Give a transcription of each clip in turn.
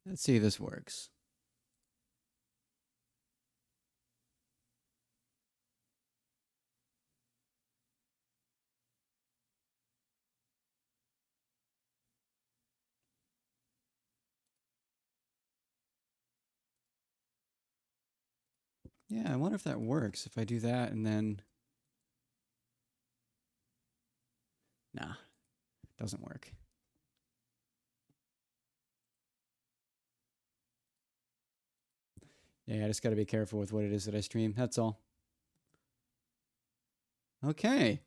Let's see if this works. Yeah, I wonder if that works. If I do that and then... Nah, doesn't work. Yeah, I just got to be careful with what it is that I stream. That's all. Okay.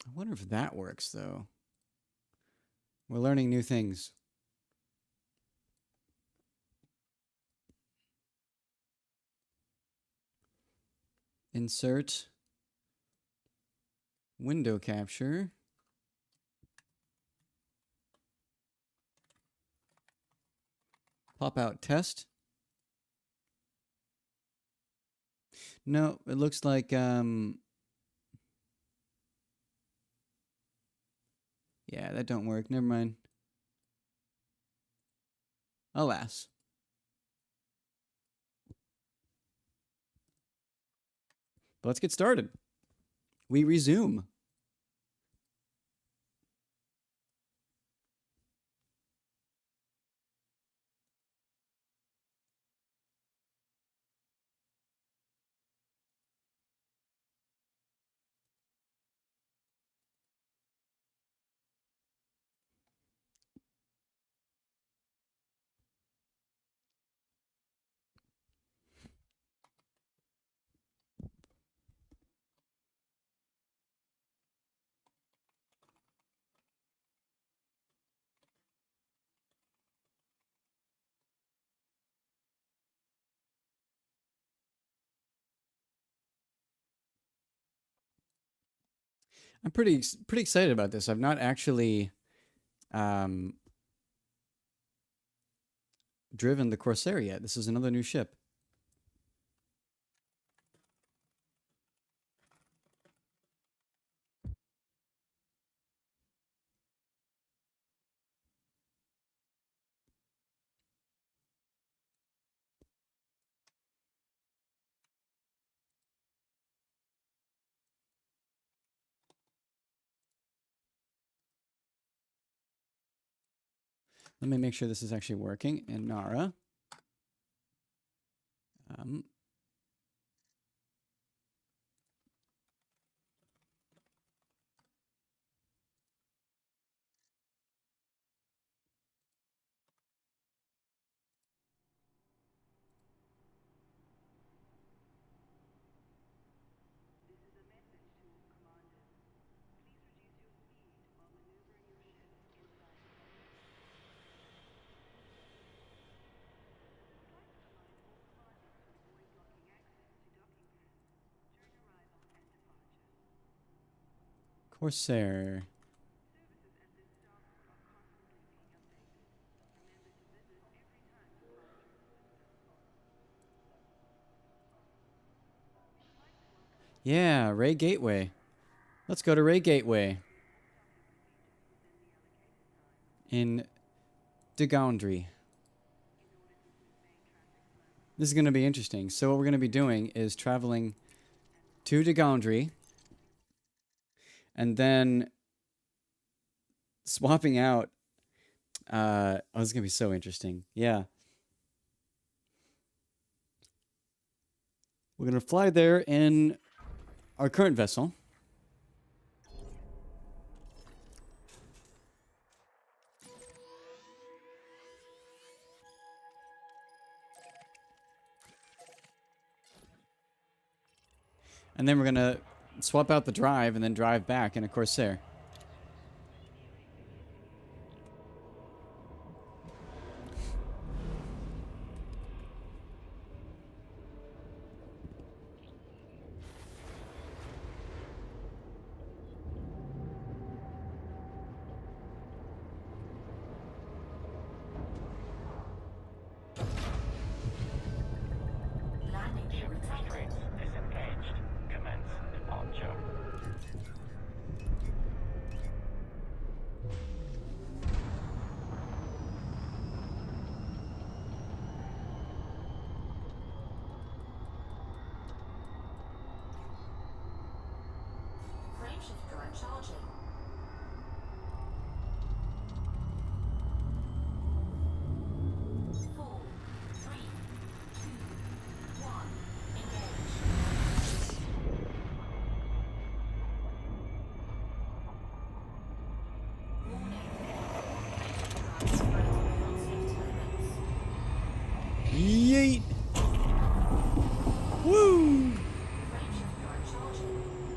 I wonder if that works, though. We're learning new things. Insert window capture. Pop out test. No, it looks like yeah, that don't work. Never mind. Alas. But let's get started. We resume. I'm pretty excited about this. I've not actually driven the Corsair yet. This is another new ship. Let me make sure this is actually working in Nara. Corsair. Yeah, Ray Gateway. Let's go to Ray Gateway. In Degoundry. This is going to be interesting. So what we're going to be doing is traveling to Degoundry and then swapping out. Oh, this is going to be so interesting. Yeah. We're going to fly there in our current vessel. And then we're going to swap out the drive and then drive back in a Corsair. Frameshift drone charging. 4, 3, 2, 1. Engage. Warning. Frameshift drive operating beyond safety limits. Yeet! Woo! Frameshift drone charging. 4,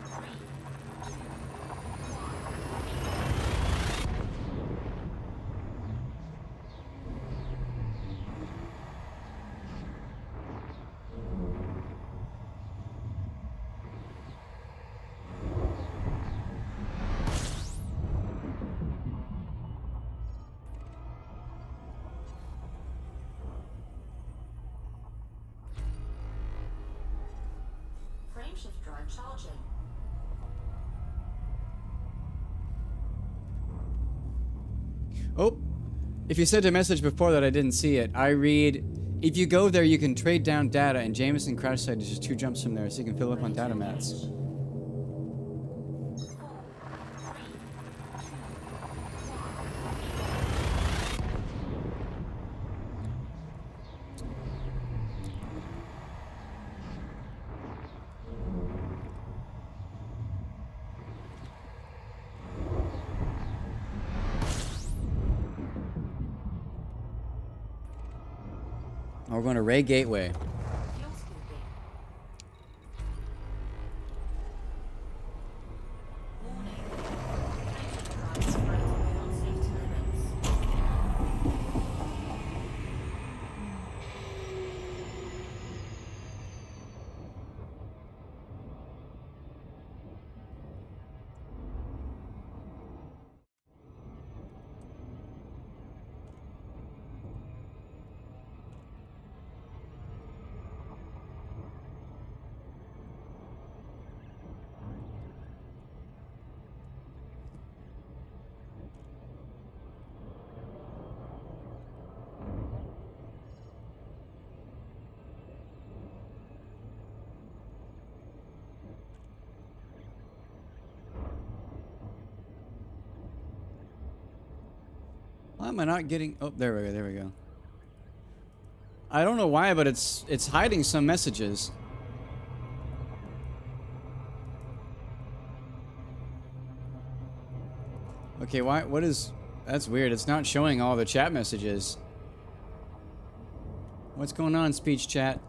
3, 2, 1. Frameshift drone charging. Oh, if you sent a message before that I didn't see it, I read, if you go there you can trade down data, and Jameson crash site is just 2 jumps from there, so you can fill up on data mats. 4, 3, 2, 1. Oh, we're going to Ray Gateway. Fuel scooping. Warning. Frameshift drive operating beyond safety limits. Why am I not getting... Oh, there we go, there we go. I don't know why, but it's hiding some messages. Okay, why? What is... That's weird. It's not showing all the chat messages. What's going on, speech chat?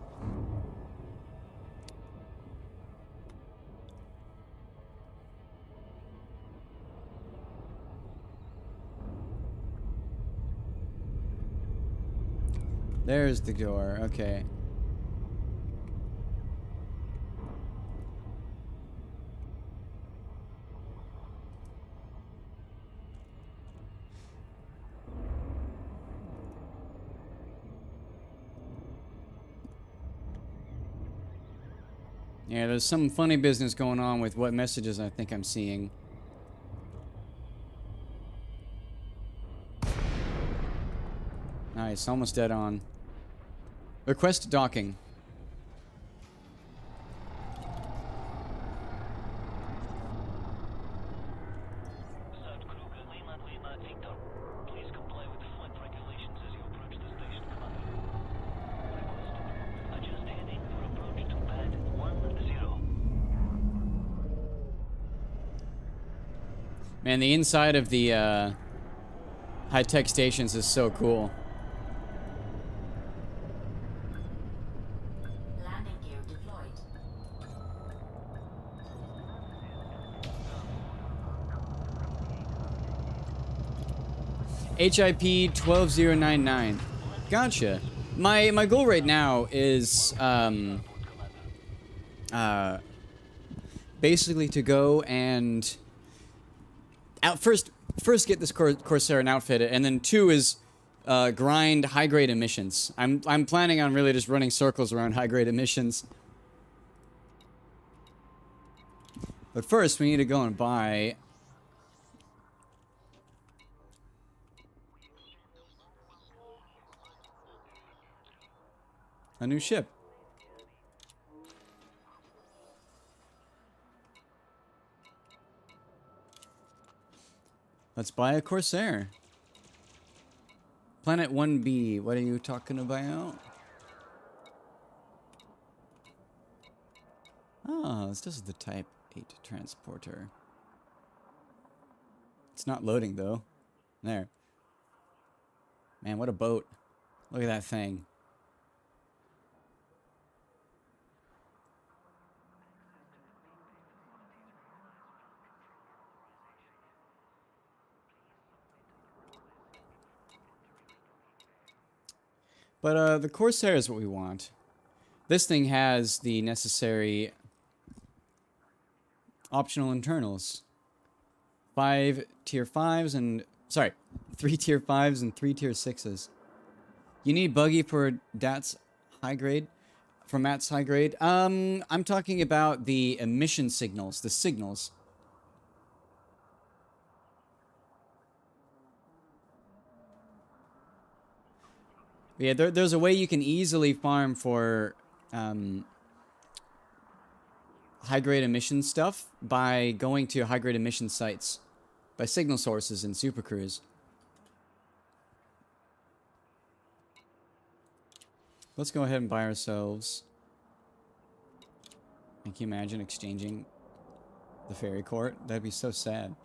There's the door. Okay. Yeah, there's some funny business going on with what messages I think I'm seeing. Nice, almost dead on. Request docking. South Kruger, Lima, Victor. Please comply with flight regulations as you approach the station, Commander. Request. Adjust heading for approach to pad 10. Man, the inside of the high-tech stations is so cool. Landing gear deployed. HIP 12099. Gotcha. My goal right now is basically to go and first get this Corsair and outfit it, and then 2 is grind high grade emissions. I'm planning on really just running circles around high grade emissions. But first we need to go and buy A new ship. Let's buy a Corsair. Planet 1B, what are you talking about? Oh, this is the Type 8 transporter. It's not loading though. There. Man, what a boat. Look at that thing. But the Corsair is what we want. This thing has the necessary optional internals. 5 tier 5s and... Sorry, 3 tier 5s and 3 tier 6s. You need buggy for DAT's high grade? For Matt's high grade? I'm talking about the emission signals, the signals. Yeah, there's a way you can easily farm for high-grade emission stuff by going to high-grade emission sites, by signal sources in Super Cruise. Let's go ahead and buy ourselves. Can you imagine exchanging the ferry court? That'd be so sad.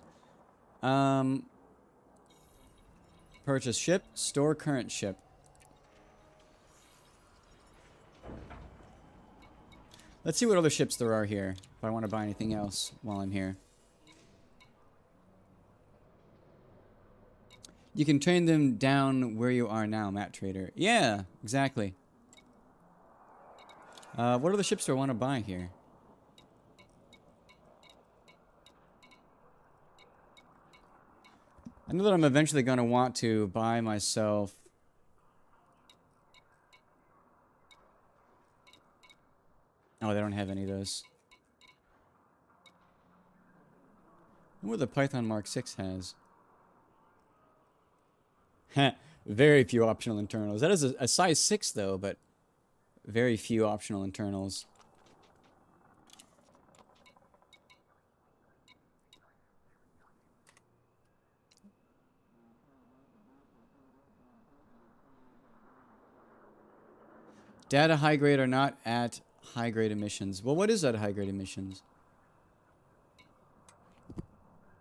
Purchase ship, store current ship. Let's see what other ships there are here, if I want to buy anything else while I'm here. You can train them down where you are now, Matt Trader. Yeah, exactly. What other ships do I want to buy here? I know that I'm eventually going to want to buy myself... Oh, they don't have any of those. I wonder what the Python Mark 6 has. Very few optional internals. That is a size 6 though, but very few optional internals. Data high grade are not at high grade emissions. Well, what is that high grade emissions?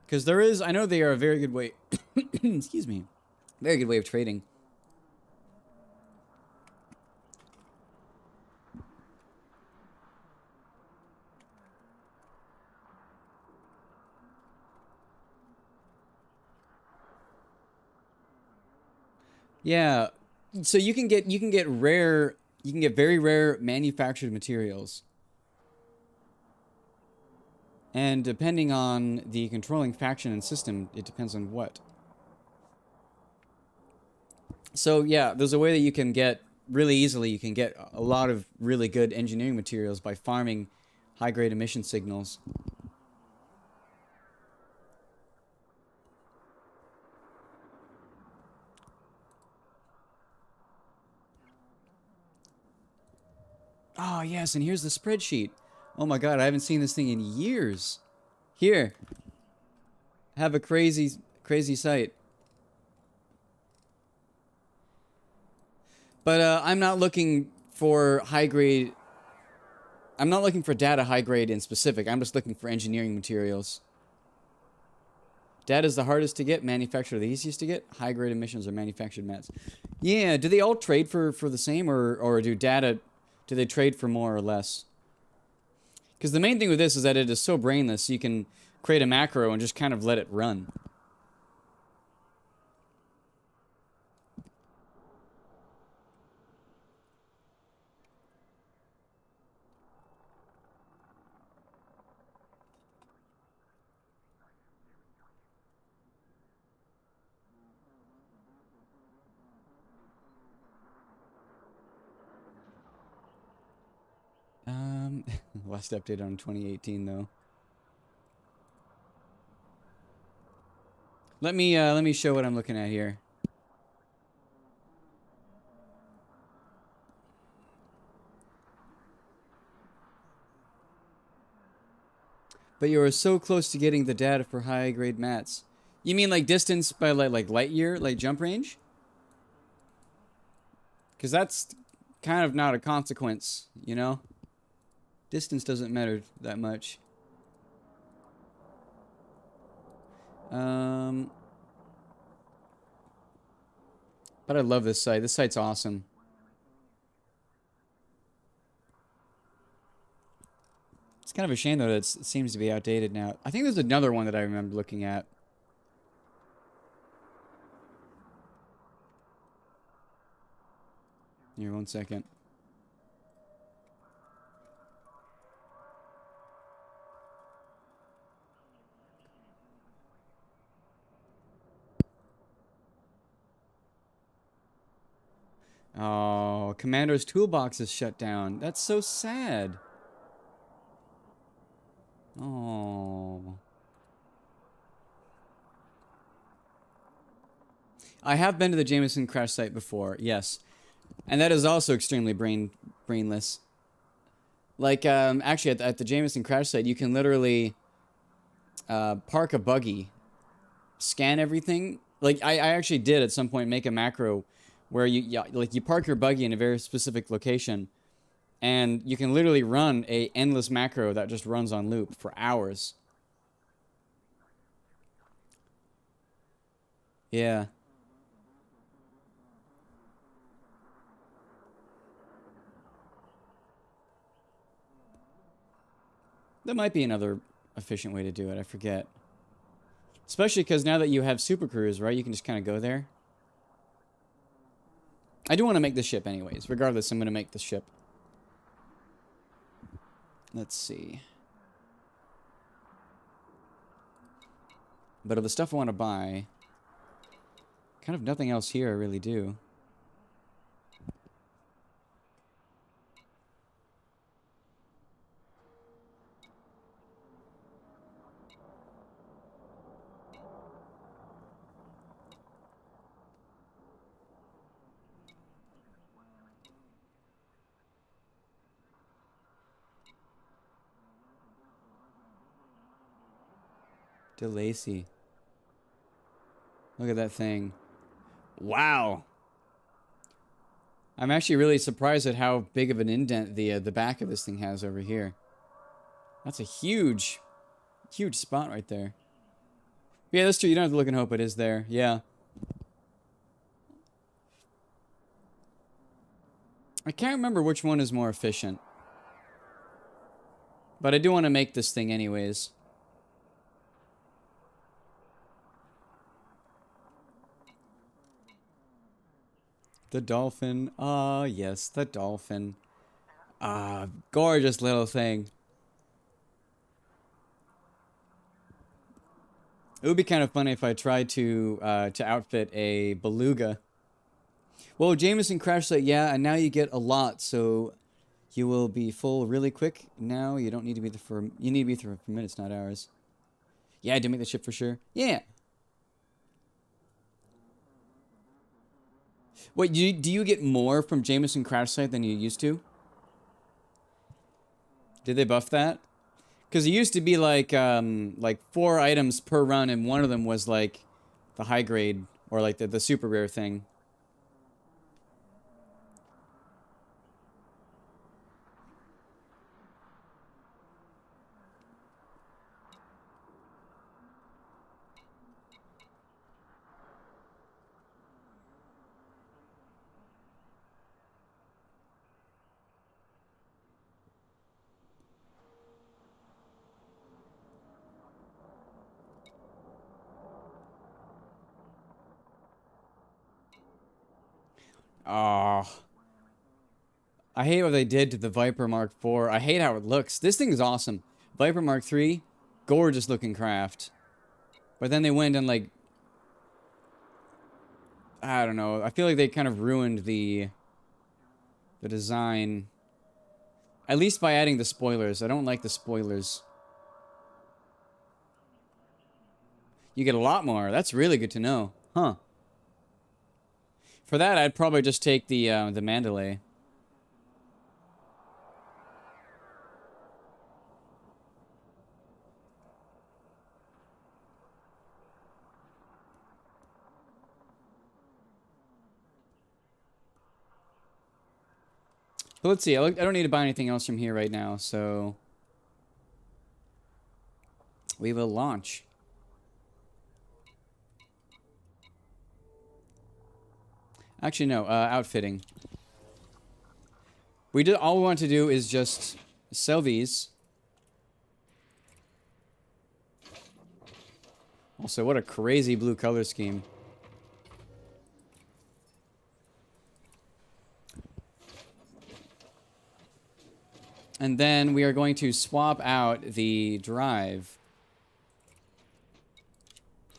Because there is, I know they are a very good way, excuse me, very good way of trading. Yeah, so you can get very rare manufactured materials. And depending on the controlling faction and system, it depends on what. So yeah, there's a way that you can get, really easily, you can get a lot of really good engineering materials by farming high-grade emission signals. Oh, yes, and here's the spreadsheet. Oh my god, I haven't seen this thing in years. Here. Have a crazy site. But I'm not looking for high grade. I'm not looking for data high grade in specific. I'm just looking for engineering materials. Data is the hardest to get. Manufactured the easiest to get. High grade emissions are manufactured mats. Yeah, do they all trade for the same, or do they trade for more or less? Because the main thing with this is that it is so brainless, you can create a macro and just kind of let it run. Last update on 2018 though. Let me show what I'm looking at here. But you are so close to getting the data for high grade mats. You mean like distance by like light year, like jump range? Because that's kind of not a consequence, you know? Distance doesn't matter that much. But I love this site. This site's awesome. It's kind of a shame though that it seems to be outdated now. I think there's another one that I remember looking at. Here, 1 second. Oh, Commander's Toolbox is shut down. That's so sad. Oh. I have been to the Jameson crash site before, yes. And that is also extremely brainless. Like, actually, at the Jameson crash site, you can literally park a buggy, scan everything. Like, I actually did at some point make a macro where you park your buggy in a very specific location, and you can literally run a endless macro that just runs on loop for hours. Yeah. That might be another efficient way to do it. I forget. Especially because now that you have Super Cruise, right? You can just kind of go there. I do want to make the ship anyways. Regardless, I'm going to make the ship. Let's see. But of the stuff I want to buy, kind of nothing else here I really do. DeLacy. Look at that thing. Wow. I'm actually really surprised at how big of an indent the back of this thing has over here. That's a huge spot right there. Yeah, that's true. You don't have to look and hope it is there. Yeah. I can't remember which one is more efficient. But I do want to make this thing anyways. The dolphin. Ah, yes, the dolphin. Ah, gorgeous little thing. It would be kind of funny if I tried to outfit a beluga. Well, Jameson crash site, yeah, and now you get a lot, so you will be full really quick. Now you don't need to be there for you need to be there for minutes, not hours. Yeah, I did make the ship for sure. Yeah. Wait, do you get more from Jameson crash site than you used to? Did they buff that? Because it used to be like 4 items per run, and one of them was like the high grade or like the super rare thing. Oh. I hate what they did to the Viper Mark IV. I hate how it looks. This thing is awesome. Viper Mark III, gorgeous looking craft. But then they went and like... I don't know. I feel like they kind of ruined the design. At least by adding the spoilers. I don't like the spoilers. You get a lot more. That's really good to know. Huh. For that, I'd probably just take the Mandalay. But let's see. I don't need to buy anything else from here right now, so we will launch. Actually, no. Outfitting. We did all we want to do is just sell these. Also, what a crazy blue color scheme. And then we are going to swap out the drive.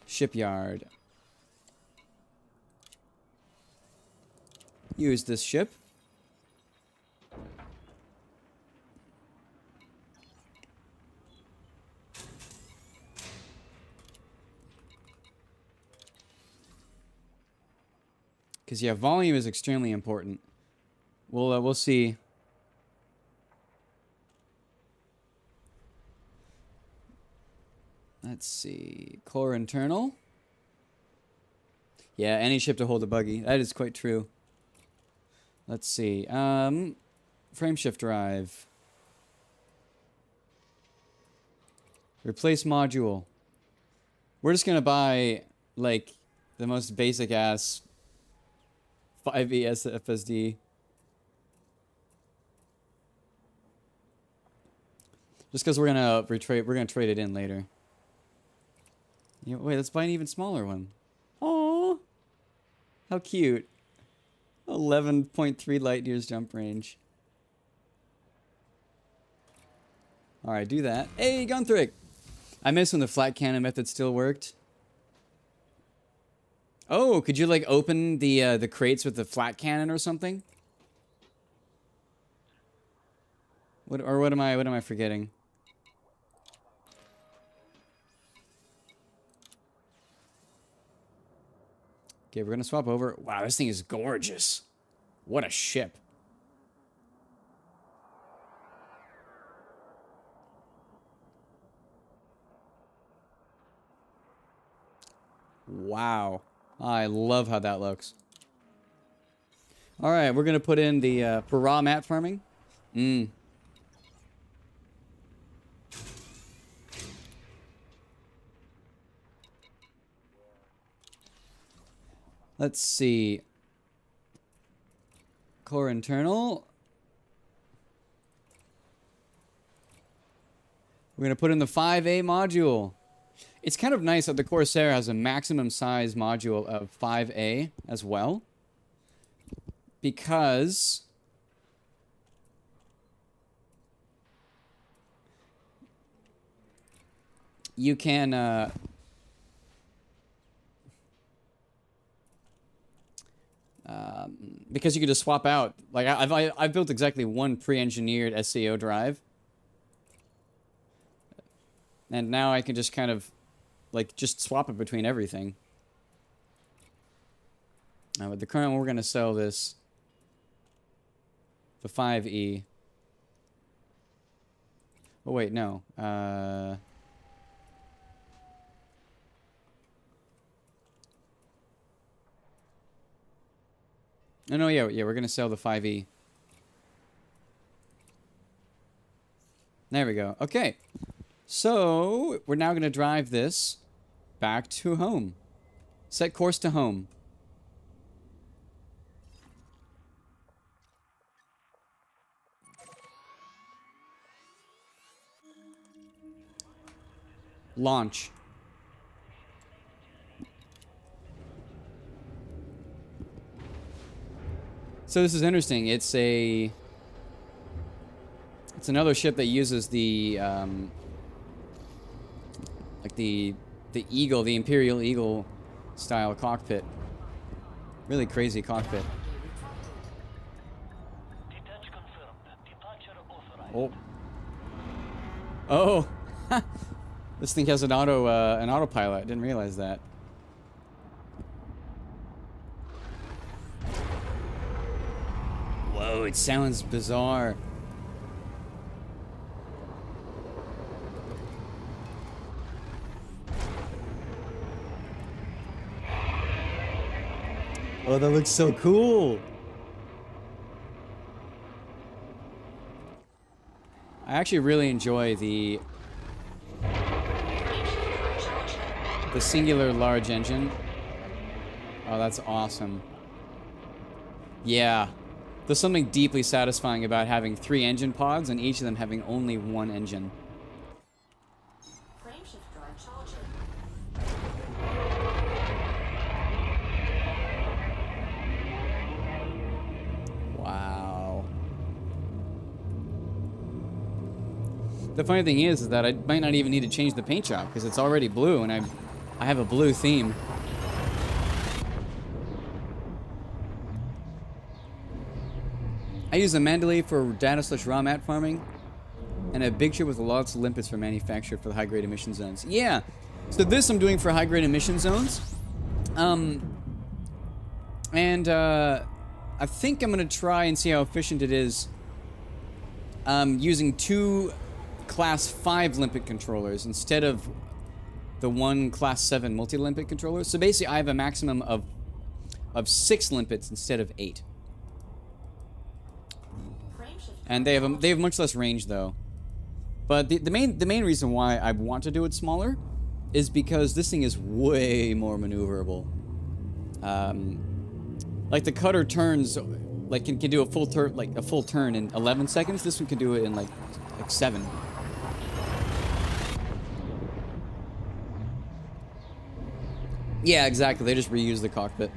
Shipyard. Use this ship. Because, yeah, volume is extremely important. We'll see. Let's see. Core internal. Yeah, any ship to hold a buggy. That is quite true. Let's see. Frame shift drive. Replace module. We're just going to buy, like, the most basic ass 5E SFSD. Just because we're gonna trade it in later. Yeah, wait, let's buy an even smaller one. Oh, how cute! 11.3 light years jump range. All right, do that. Hey, Gunthric! I miss when the flat cannon method still worked. Oh, could you like open the crates with the flat cannon or something? What am I forgetting? Okay, we're gonna swap over. Wow, this thing is gorgeous. What a ship. Wow. I love how that looks. Alright, we're going to put in the for raw mat farming. Let's see. Core internal. We're going to put in the 5A module. It's kind of nice that the Corsair has a maximum size module of 5A as well. Because you can because you could just swap out. Like I've built exactly one pre-engineered SCO drive. And now I can just kind of like just swap it between everything. With the current one, we're going to sell this, the 5E. Oh wait, no. No, yeah, we're going to sell the 5E. There we go. Okay. So, we're now going to drive this back to home. Set course to home. Launch. So this is interesting. It's another ship that uses the like the Eagle, the Imperial Eagle style cockpit. Really crazy cockpit. Detach confirmed. Departure authorized. Oh. This thing has an autopilot. I didn't realize that. Whoa, it sounds bizarre. Oh, that looks so cool. I actually really enjoy the singular large engine. Oh, that's awesome. Yeah. There's something deeply satisfying about having 3 engine pods and each of them having only 1 engine. Frameshift drive charging. Wow. The funny thing is that I might not even need to change the paint job because it's already blue and I have a blue theme. I use a Mandalay for data/raw mat farming, and a big ship with lots of limpets for manufacture for the high-grade emission zones. Yeah, so this I'm doing for high-grade emission zones. I think I'm gonna try and see how efficient it is using 2 Class 5 limpet controllers instead of the 1 Class 7 multi-limpet controller. So basically, I have a maximum of 6 limpets instead of 8. And they have much less range though. But the main reason why I want to do it smaller is because this thing is way more maneuverable. Like the cutter turns, like can do a full turn in 11 seconds. This one can do it in like 7. Yeah, exactly. They just reuse the cockpit.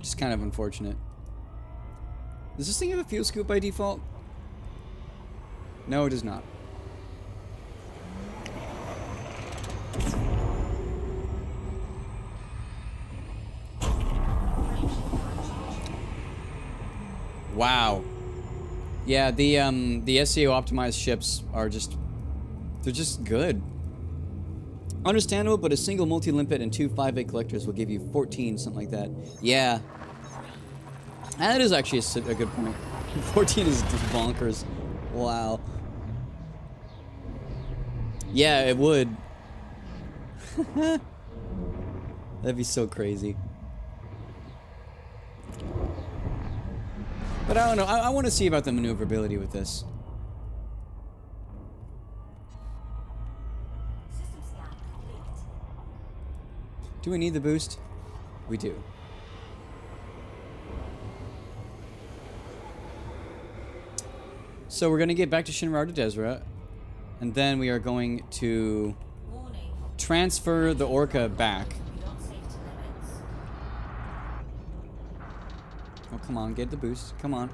Just kind of unfortunate. Does this thing have a fuel scoop by default? No, it does not. Wow. Yeah, the SEO optimized ships are they're just good. Understandable, but a single multi-limpet and 2 5A collectors will give you 14, something like that. Yeah. That is actually a good point. 14 is just bonkers. Wow. Yeah, it would. That'd be so crazy. But I don't know. I want to see about the maneuverability with this. System scan complete. Do we need the boost? We do. So we're going to get back to Shinrar de Desra, and then we are going to Warning. transfer the Orca back. Beyond safety limits. Oh, come on, get the boost. Come on.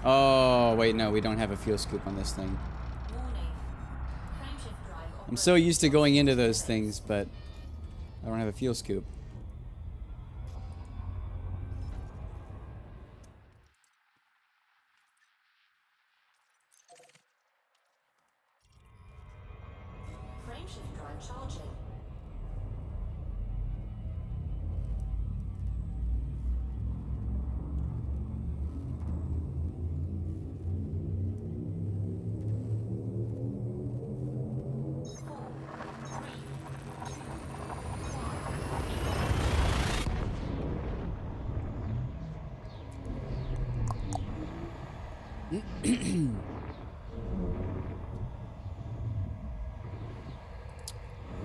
Oh, wait, no, we don't have a fuel scoop on this thing. Warning. Frameshift drive I'm so used to going into those things, but I don't have a fuel scoop. Frameshift drive charging.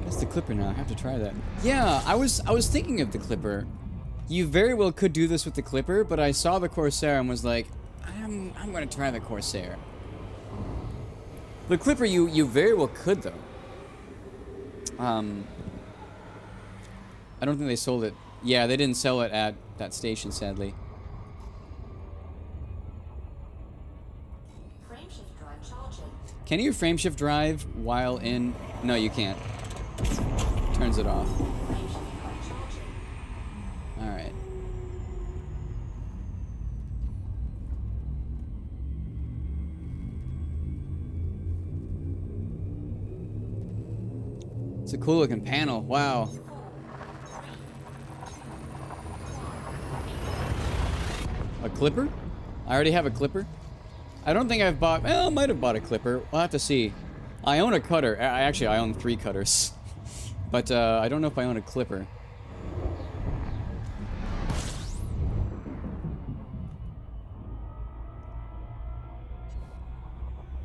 That's the Clipper now. I have to try that. Yeah, I was thinking of the Clipper. You very well could do this with the Clipper, but I saw the Corsair and was like, I'm going to try the Corsair. The Clipper, you very well could though. I don't think they sold it. Yeah, they didn't sell it at that station, sadly. Frameshift drive charging. Can you frameshift drive while in? No, you can't. Turns it off. Frameshift drive charging. All right. It's a cool looking panel. Wow. A Clipper? I already have a Clipper. I don't think I've bought... Well, I might have bought a Clipper. We'll have to see. I own a cutter. Actually, I own 3 cutters. But I don't know if I own a Clipper.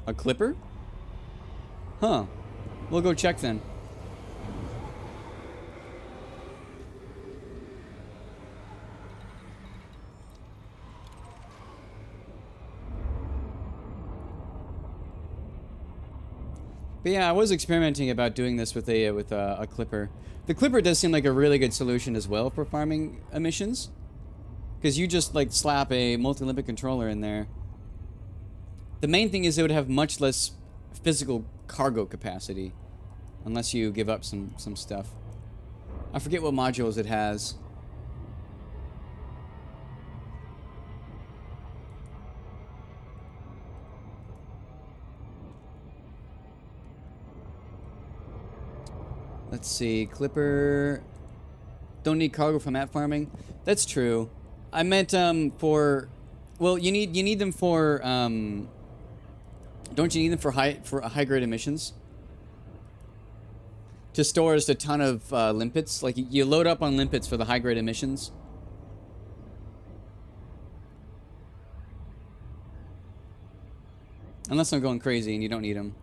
A clipper? Huh. We'll go check then. But yeah, I was experimenting about doing this with a clipper. The clipper does seem like a really good solution as well for farming emissions, because you just like slap a multi-limpet controller in there. The main thing is it would have much less physical cargo capacity, unless you give up some stuff. I forget what modules it has. Let's see, clipper. Don't need cargo for mat farming. That's true. I meant for, well, you need them for don't you need them for high grade emissions? To store just a ton of limpets. Like you load up on limpets for the high grade emissions. Unless I'm going crazy and you don't need them.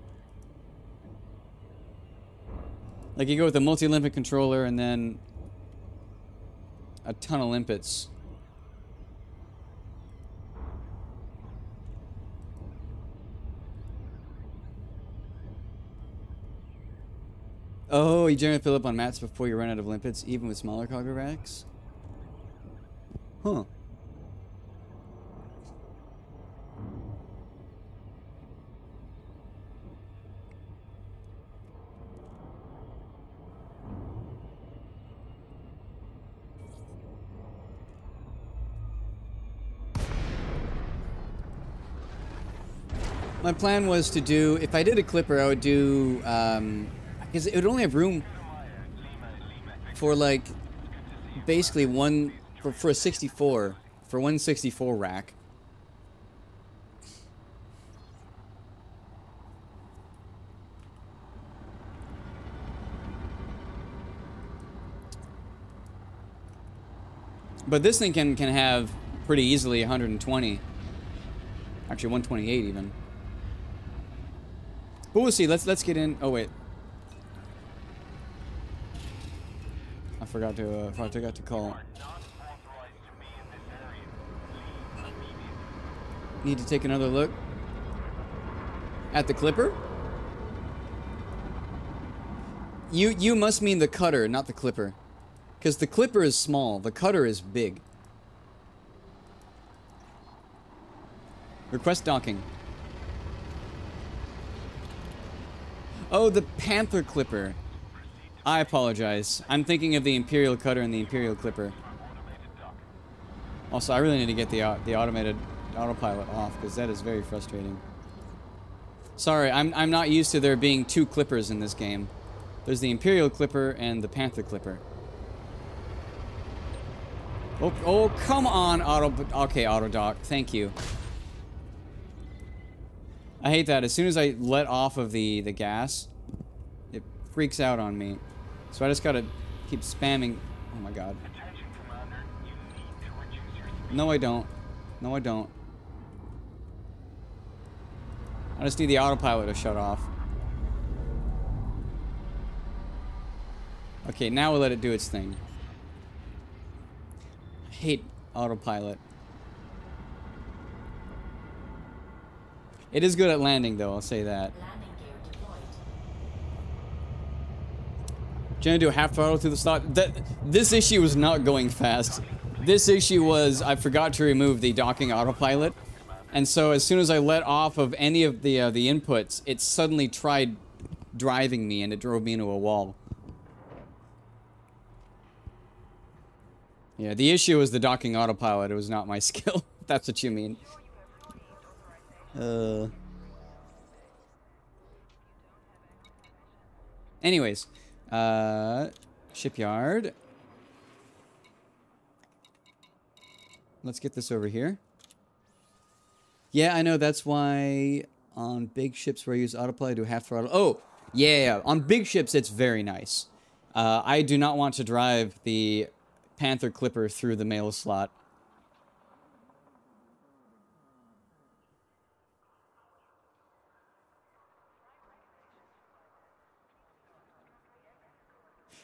Like you go with a multi-limpet controller and then a ton of limpets. Oh, you generally fill up on mats before you run out of limpets, even with smaller cargo racks? Huh. My plan was to do, if I did a clipper, I would do, because it would only have room for like, basically for a 64, for 164 rack. But this thing can have pretty easily 120. Actually, 128 even. But we'll see. Let's get in. Oh wait, I forgot to call. Need to take another look at the clipper. You must mean the cutter, not the clipper, because the clipper is small. The cutter is big. Request docking. Oh, the Panther Clipper. I apologize. I'm thinking of the Imperial Cutter and the Imperial Clipper. Also, I really need to get the automated autopilot off, because that is very frustrating. Sorry, I'm not used to there being two clippers in this game. There's the Imperial Clipper and the Panther Clipper. Oh, come on, okay, Autodock. Thank you. I hate that. As soon as I let off of the gas, it freaks out on me. So I just gotta keep spamming. Oh my god. No, I don't. No, I don't. I just need the autopilot to shut off. Okay, now we'll let it do its thing. I hate autopilot. It is good at landing, though, I'll say that. Landing gear deployed. Trying to do a half throttle through the slot. This issue was not going fast. This issue was I forgot to remove the docking autopilot, and so as soon as I let off of any of the inputs, it suddenly tried driving me, and it drove me into a wall. Yeah, the issue was the docking autopilot. It was not my skill. If that's what you mean. Anyways, shipyard. Let's get this over here. Yeah, I know, that's why on big ships where I use autopilot, I do half throttle. Oh, yeah, on big ships it's very nice. I do not want to drive the Panther Clipper through the mail slot.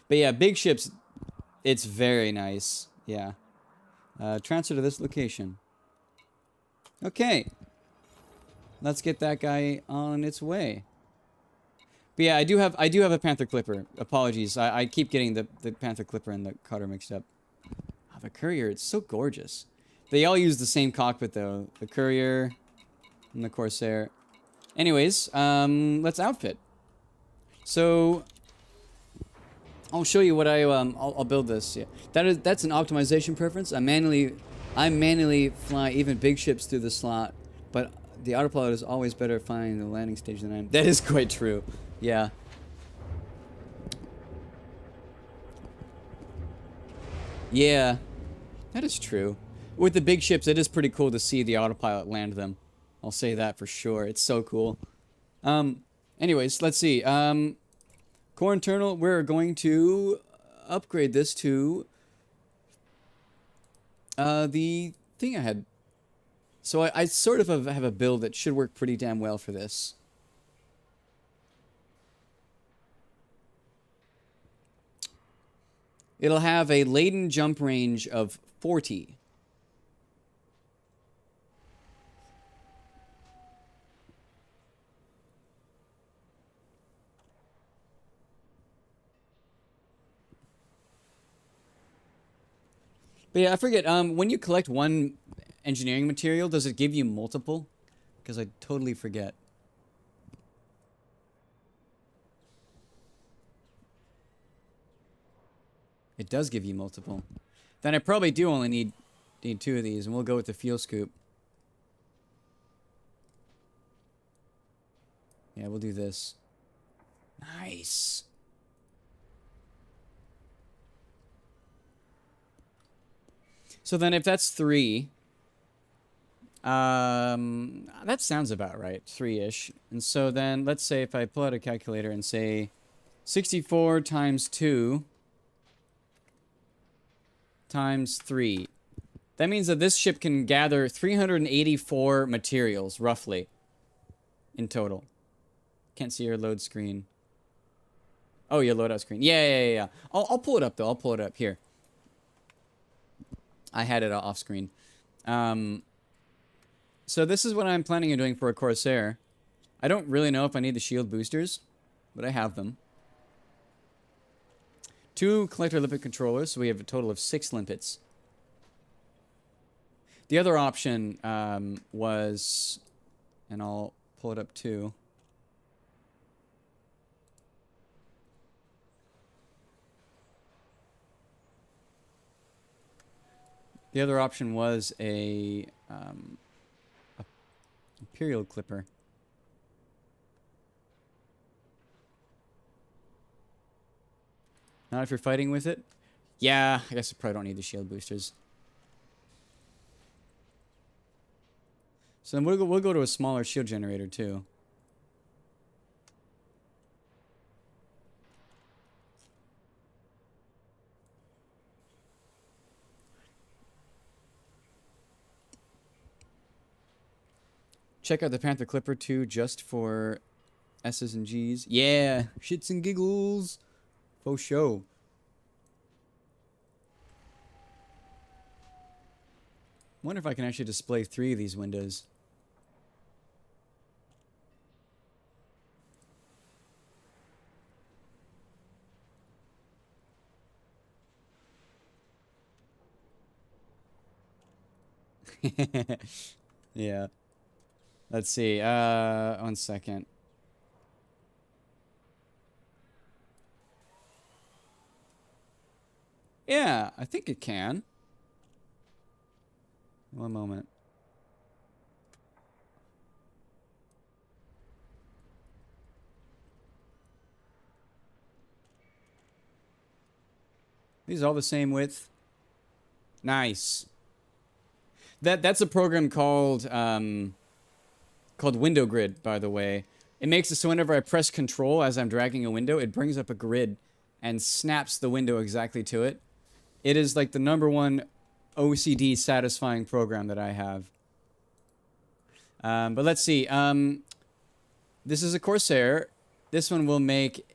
But yeah, big ships, it's very nice. Yeah. Transfer to this location. Okay. Let's get that guy on its way. But yeah, I do have a Panther Clipper. Apologies. I keep getting the Panther Clipper and the Cutter mixed up. Oh, the Courier, it's so gorgeous. They all use the same cockpit though. The Courier and the Corsair. Anyways, let's outfit. So I'll show you what I'll build this. Yeah. That's an optimization preference. I manually fly even big ships through the slot, but the autopilot is always better at finding the landing stage than I am. That is quite true. Yeah. Yeah. That is true. With the big ships, it is pretty cool to see the autopilot land them. I'll say that for sure. It's so cool. Anyways, let's see. Core internal, we're going to upgrade this to the thing I had. So I sort of have a build that should work pretty damn well for this. It'll have a laden jump range of 40. But yeah, I forget, when you collect one engineering material, does it give you multiple? Because I totally forget. It does give you multiple. Then I probably do only need 2 of these, and we'll go with the fuel scoop. Yeah, we'll do this. Nice. So then if that's 3, that sounds about right, 3-ish. And so then let's say if I pull out a calculator and say 64 times 2 times 3. That means that this ship can gather 384 materials, roughly, in total. Can't see your load screen. Oh, your loadout screen. Yeah. I'll pull it up, though. I'll pull it up. Here. I had it off screen. So this is what I'm planning on doing for a Corsair. I don't really know if I need the shield boosters, but I have them. 2 collector limpet controllers, so we have a total of 6 limpets. The other option was, and I'll pull it up too. The other option was a Imperial Clipper. Not if you're fighting with it. Yeah, I guess I probably don't need the shield boosters. So then we'll go to a smaller shield generator too. Check out the Panther Clipper too, just for S's and G's. Yeah, shits and giggles. Faux show. Wonder if I can actually display 3 of these windows. Yeah. Let's see. 1 second. Yeah, I think it can. 1 moment. These are all the same width. Nice. That's a program called Window Grid, by the way. It makes it so whenever I press Control as I'm dragging a window, it brings up a grid and snaps the window exactly to it. It is like the #1 OCD satisfying program that I have. But let's see. This is a Corsair. This one will make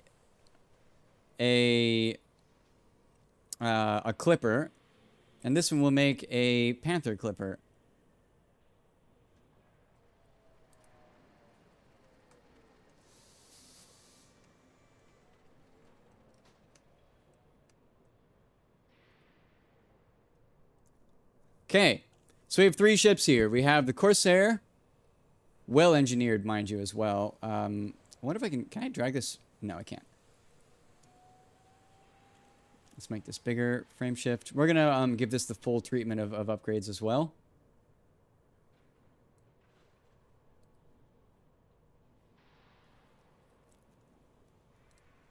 a a Clipper, and this one will make a Panther Clipper. Okay, so we have 3 ships here. We have the Corsair, well engineered, mind you, as well. I wonder if I can I drag this? No, I can't. Let's make this bigger, frame shift. We're gonna give this the full treatment of upgrades as well.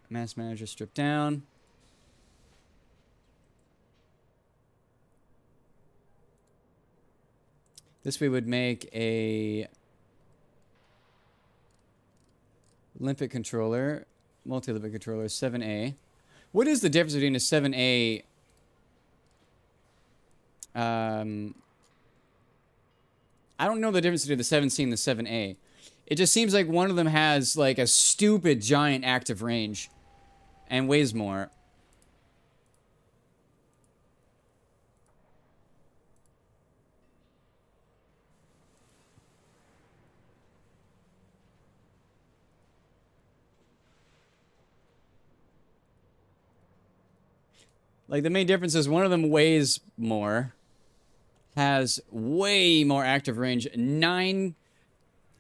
Mass manager stripped down. This we would make a limpet controller, multi-limpet controller, 7A. What is the difference between a 7A? I don't know the difference between the 7C and the 7A. It just seems like one of them has like a stupid giant active range and weighs more. Like, the main difference is one of them weighs more, has way more active range, 9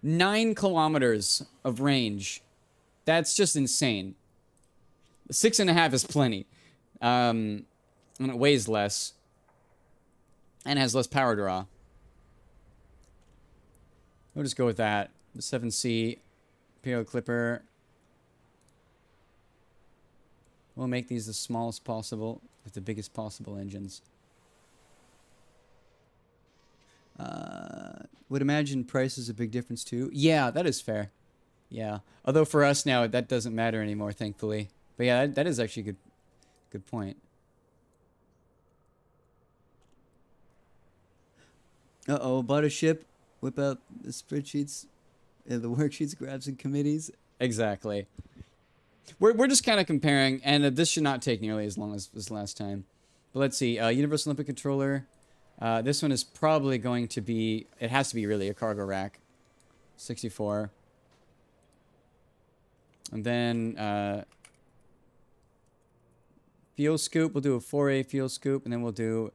kilometers of range. That's just insane. 6.5 is plenty. And it weighs less. And has less power draw. We'll just go with that. The 7C, PO Clipper. We'll make these the smallest possible with the biggest possible engines. Would imagine price is a big difference too. Yeah, that is fair. Yeah. Although for us now, that doesn't matter anymore, thankfully. But yeah, that is actually a good point. Uh-oh, bought a ship. Whip out the spreadsheets, the worksheets, graphs, and committees. Exactly. We're just kind of comparing, and this should not take nearly as long as this last time. But let's see. Universal Olympic Controller. This one is probably going to be... It has to be really a cargo rack. 64. And then... fuel scoop. We'll do a 4A fuel scoop, and then we'll do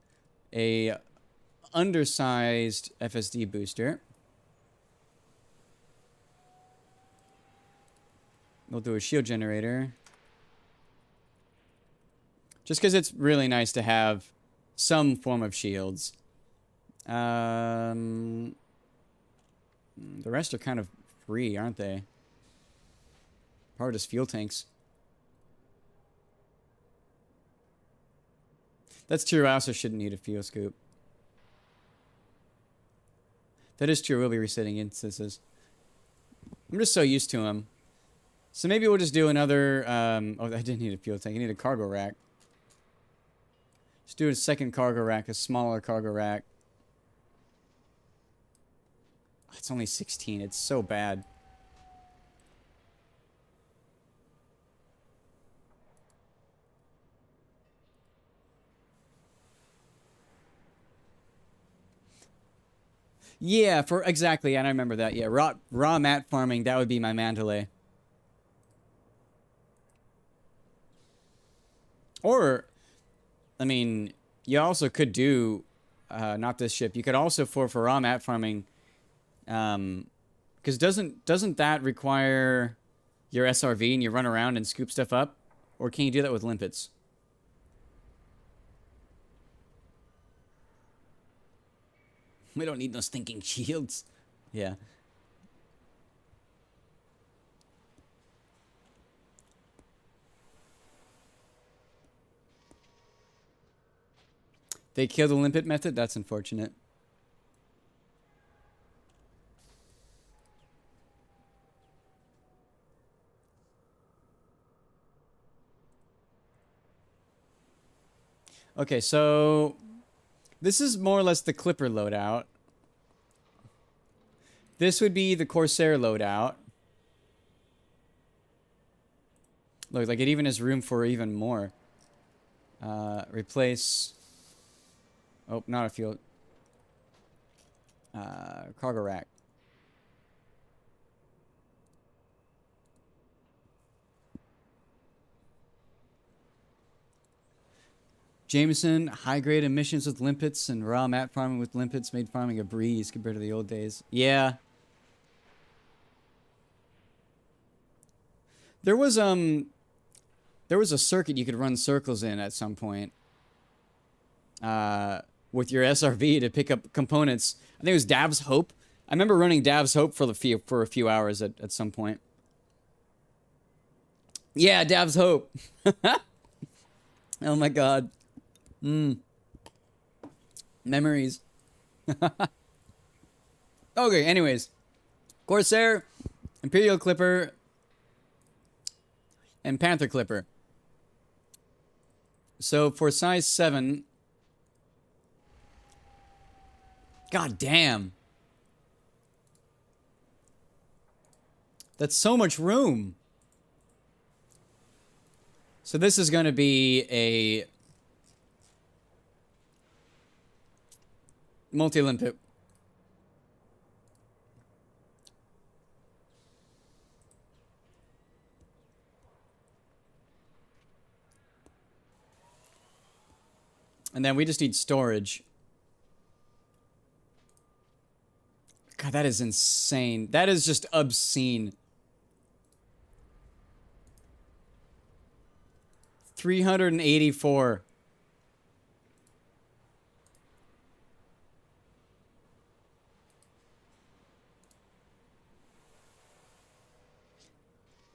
a undersized FSD booster. We'll do a shield generator. Just because it's really nice to have some form of shields. The rest are kind of free, aren't they? Or just fuel tanks. That's true. I also shouldn't need a fuel scoop. That is true. We'll be resetting instances. I'm just so used to them. So maybe we'll just do another... oh, I didn't need a fuel tank. I need a cargo rack. Just do a second cargo rack, a smaller cargo rack. It's only 16. It's so bad. Yeah, exactly, and I remember that. Yeah, raw mat farming, that would be my Mandalay. Or, I mean, you also could do, not this ship. You could also for raw mat farming, because doesn't that require your SRV and you run around and scoop stuff up, or can you do that with limpets? We don't need no stinking shields. Yeah. They killed the limpet method? That's unfortunate. Okay, so... This is more or less the Clipper loadout. This would be the Corsair loadout. Look, like it even has room for even more. Replace. Oh, not a fuel. Cargo rack. Jameson, high-grade emissions with limpets and raw mat farming with limpets made farming a breeze compared to the old days. Yeah. There was a circuit you could run circles in at some point. With your SRV to pick up components. I think it was Dav's Hope. I remember running Dav's Hope for a few hours at some point. Yeah, Dav's Hope. Oh my god. Memories. Okay, anyways. Corsair, Imperial Clipper, and Panther Clipper. So for size 7... God damn. That's so much room. So this is going to be a multi-limpet. And then we just need storage. God, that is insane. That is just obscene. 384.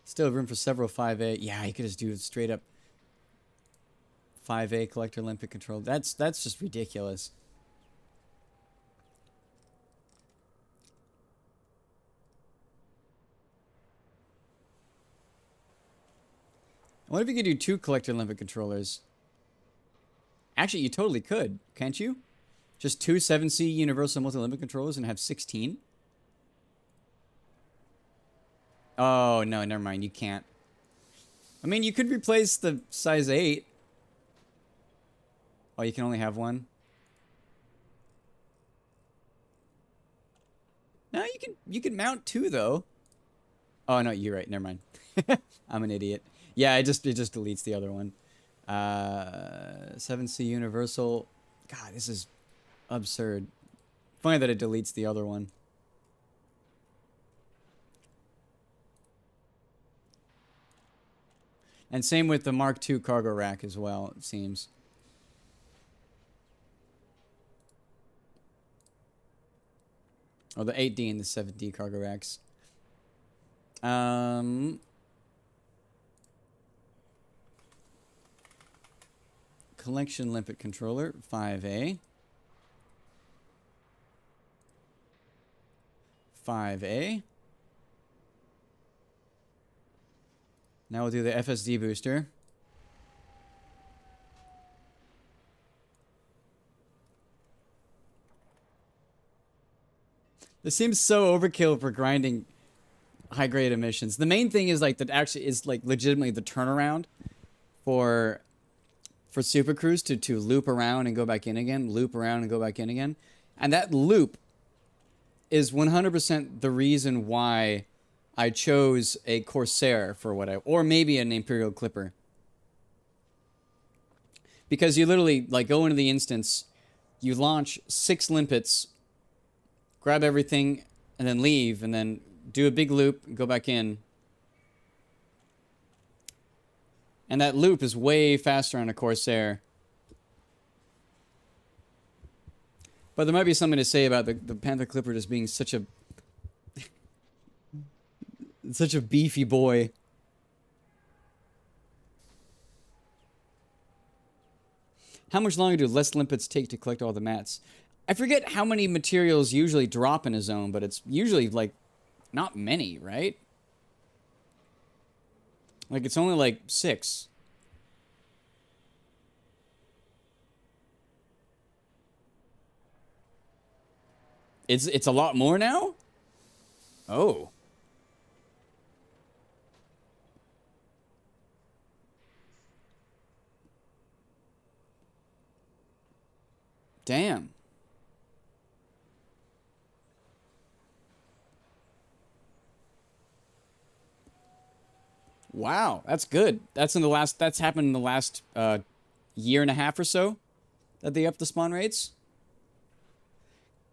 Still have room for several 5A. Yeah, you could just do it straight up 5A collector limpet control. That's just ridiculous. What if you could do 2 collector limpet controllers? Actually, you totally could, can't you? Just 2 7C universal multi-limpet controllers and have 16? Oh, no, never mind. You can't. I mean, you could replace the size 8. Oh, you can only have one? No, you can mount 2, though. Oh, no, you're right. Never mind. I'm an idiot. Yeah, it just deletes the other one. 7C universal. God, this is absurd. Funny that it deletes the other one. And same with the Mark II cargo rack as well, it seems. Oh, the 8D and the 7D cargo racks. Collection limpet controller, 5A. 5A. Now we'll do the FSD booster. This seems so overkill for grinding high-grade emissions. The main thing is like that actually is like legitimately the turnaround for Super Cruise to loop around and go back in again, loop around and go back in again. And that loop is 100% the reason why I chose a Corsair for or maybe an Imperial Clipper. Because you literally like go into the instance, you launch 6 limpets, grab everything, and then leave, and then do a big loop, and go back in. And that loop is way faster on a Corsair. But there might be something to say about the Panther Clipper just being such a such a beefy boy. How much longer do less limpets take to collect all the mats? I forget how many materials usually drop in a zone, but it's usually like not many, right? Like it's only like 6. It's a lot more now? Oh. Damn. Wow, that's good. That's happened in the last year and a half or so that they upped the spawn rates.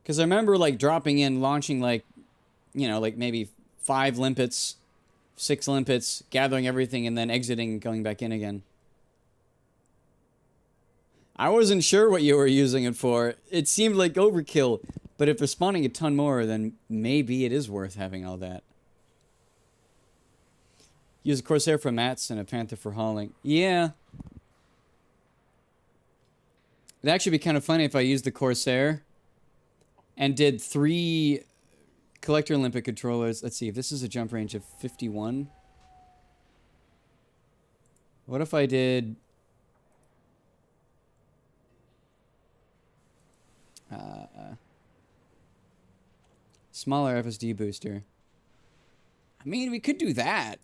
Because I remember like dropping in, launching like, you know, like maybe 5 limpets, 6 limpets, gathering everything, and then exiting and going back in again. I wasn't sure what you were using it for. It seemed like overkill, but if they're spawning a ton more, then maybe it is worth having all that. Use a Corsair for mats and a Panther for hauling. Yeah. It'd actually be kind of funny if I used the Corsair and did 3 Collector Olympic controllers. Let's see, if this is a jump range of 51. What if I did... smaller FSD booster. I mean, we could do that.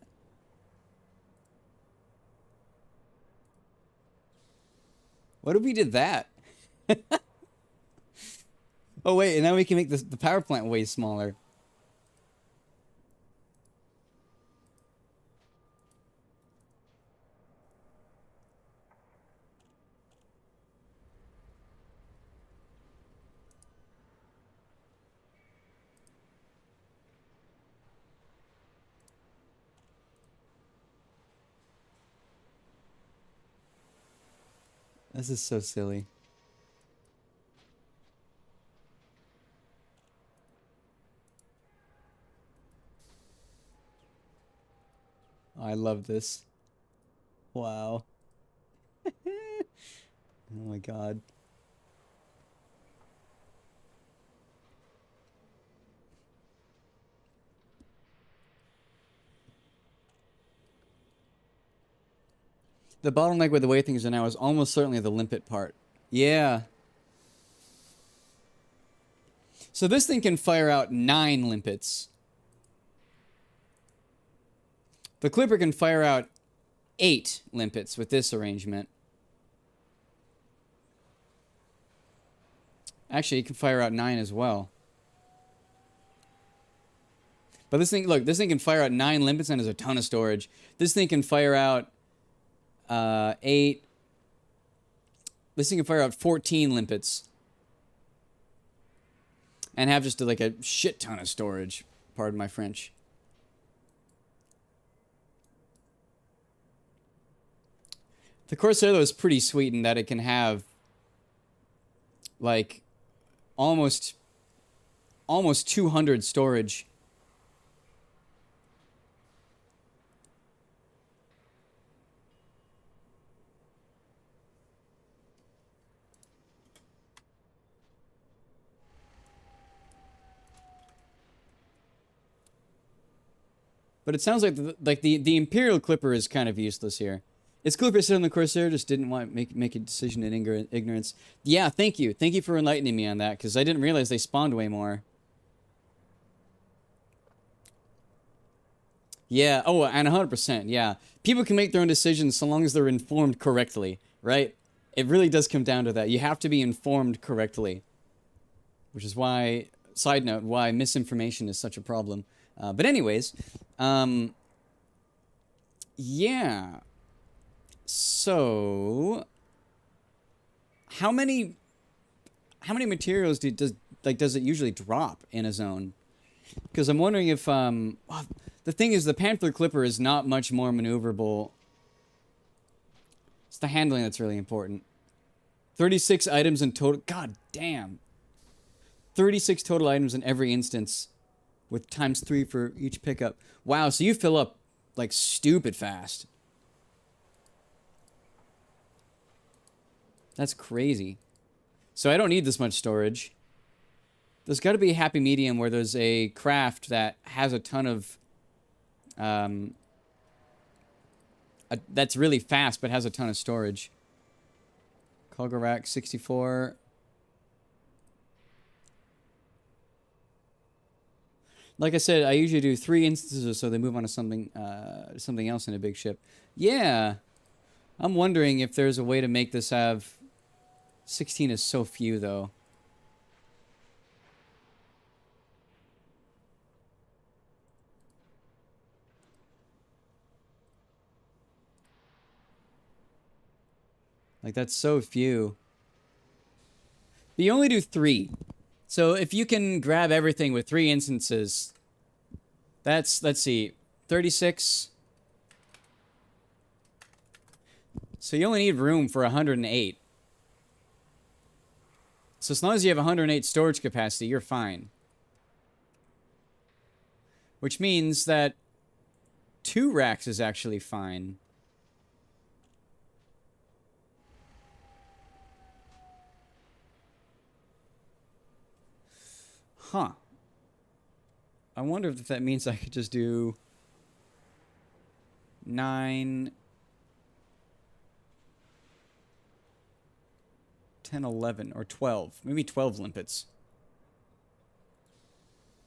What if we did that? Oh, wait, and now we can make the power plant way smaller. This is so silly. I love this. Wow. Oh my god. The bottleneck with the way things are now is almost certainly the limpet part. Yeah. So this thing can fire out 9 limpets. The Clipper can fire out 8 limpets with this arrangement. Actually, it can fire out 9 as well. But this thing, look, this thing can fire out 9 limpets and has a ton of storage. This thing can fire out 8. This thing can fire out 14 limpets. And have just like a shit ton of storage. Pardon my French. The Corsair, though, is pretty sweet in that it can have like almost 200 storage. But it sounds like the Imperial Clipper is kind of useless here. Its Clipper said on the Corsair just didn't want to make a decision in ignorance. Yeah, thank you. Thank you for enlightening me on that, because I didn't realize they spawned way more. Yeah, oh, and 100%, yeah. People can make their own decisions so long as they're informed correctly, right? It really does come down to that. You have to be informed correctly. Which is why, side note, why misinformation is such a problem. But anyways, yeah. So, how many materials does it usually drop in a zone? Because I'm wondering if well, the thing is, the Panther Clipper is not much more maneuverable. It's the handling that's really important. 36 items in total. God damn. 36 total items in every instance, with ×3 for each pickup. Wow, so you fill up like stupid fast. That's crazy. So I don't need this much storage. There's got to be a happy medium where there's a craft that has a ton of... that's really fast, but has a ton of storage. Cargo rack 64. Like I said, I usually do 3 instances or so. They move on to something else in a big ship. Yeah. I'm wondering if there's a way to make this have 16 is so few, though. Like, that's so few. But you only do 3. So if you can grab everything with 3 instances, that's, let's see, 36. So you only need room for 108. So as long as you have 108 storage capacity, you're fine. Which means that 2 racks is actually fine. Huh. I wonder if that means I could just do 9, 10, 11, or 12. Maybe 12 limpets.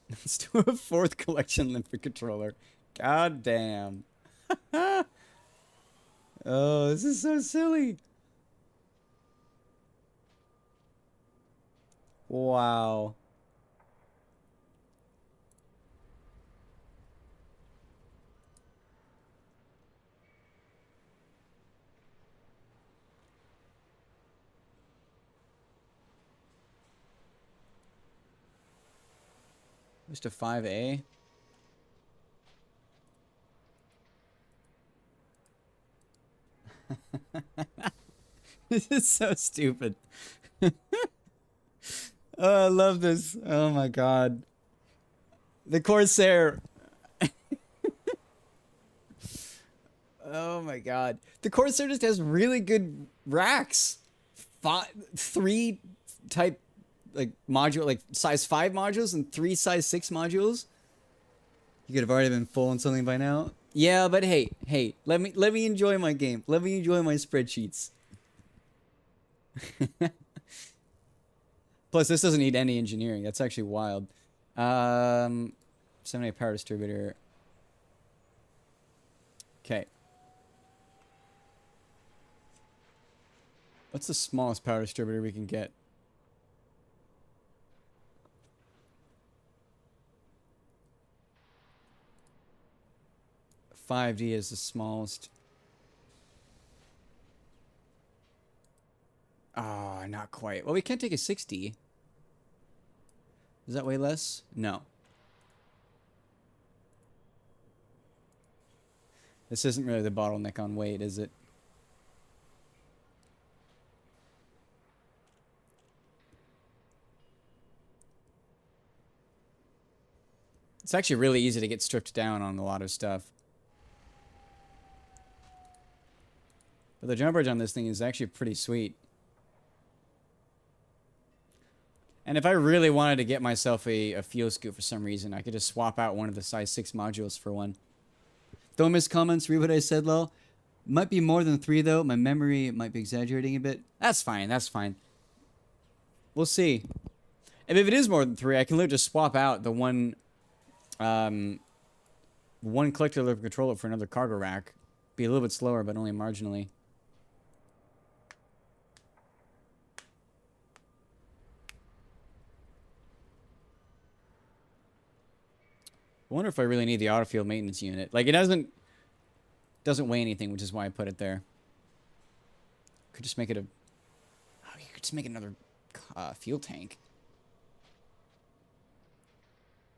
Let's do a 4th collection limpet controller. God damn. Oh, this is so silly. Wow. Just a 5A. This is so stupid. Oh, I love this. Oh my god. The Corsair. Oh my god. The Corsair just has really good racks. 3 type like module, like size 5 modules and 3 size 6 modules. You could have already been full on something by now. Yeah, but hey, let me enjoy my game. Let me enjoy my spreadsheets. Plus, this doesn't need any engineering. That's actually wild. 78 power distributor. Okay. What's the smallest power distributor we can get? $5D is the smallest. Ah, oh, not quite. Well, we can't take a 60. Is that way less? No. This isn't really the bottleneck on weight, is it? It's actually really easy to get stripped down on a lot of stuff. But the jump bridge on this thing is actually pretty sweet. And if I really wanted to get myself a fuel scoop for some reason, I could just swap out one of the size 6 modules for one. Don't miss comments, read what I said, lol. Might be more than 3, though. My memory might be exaggerating a bit. That's fine, that's fine. We'll see. And if it is more than 3, I can literally just swap out the one collector liver controller for another cargo rack. Be a little bit slower, but only marginally. I wonder if I really need the autofield maintenance unit. Like, it doesn't weigh anything, which is why I put it there. Could just make it a... Oh, you could just make another fuel tank.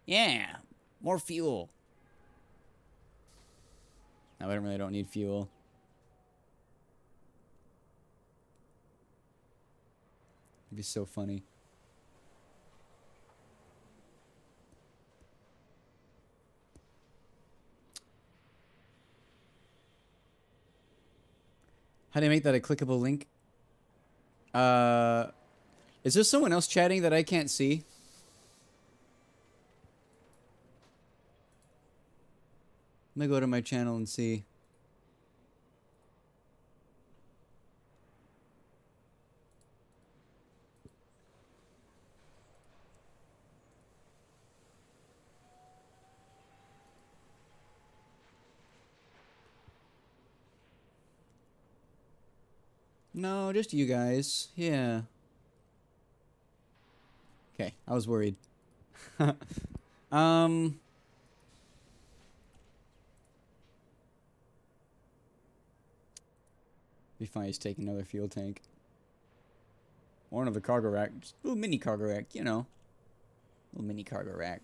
Yeah, more fuel. No, I really don't need fuel. It'd be so funny. How do you make that a clickable link? Is there someone else chatting that I can't see? Let me go to my channel and see. No, just you guys. Yeah. Okay, I was worried. Be fine. He's taking another fuel tank. Or another cargo rack. Just a little mini cargo rack, you know. Little mini cargo rack.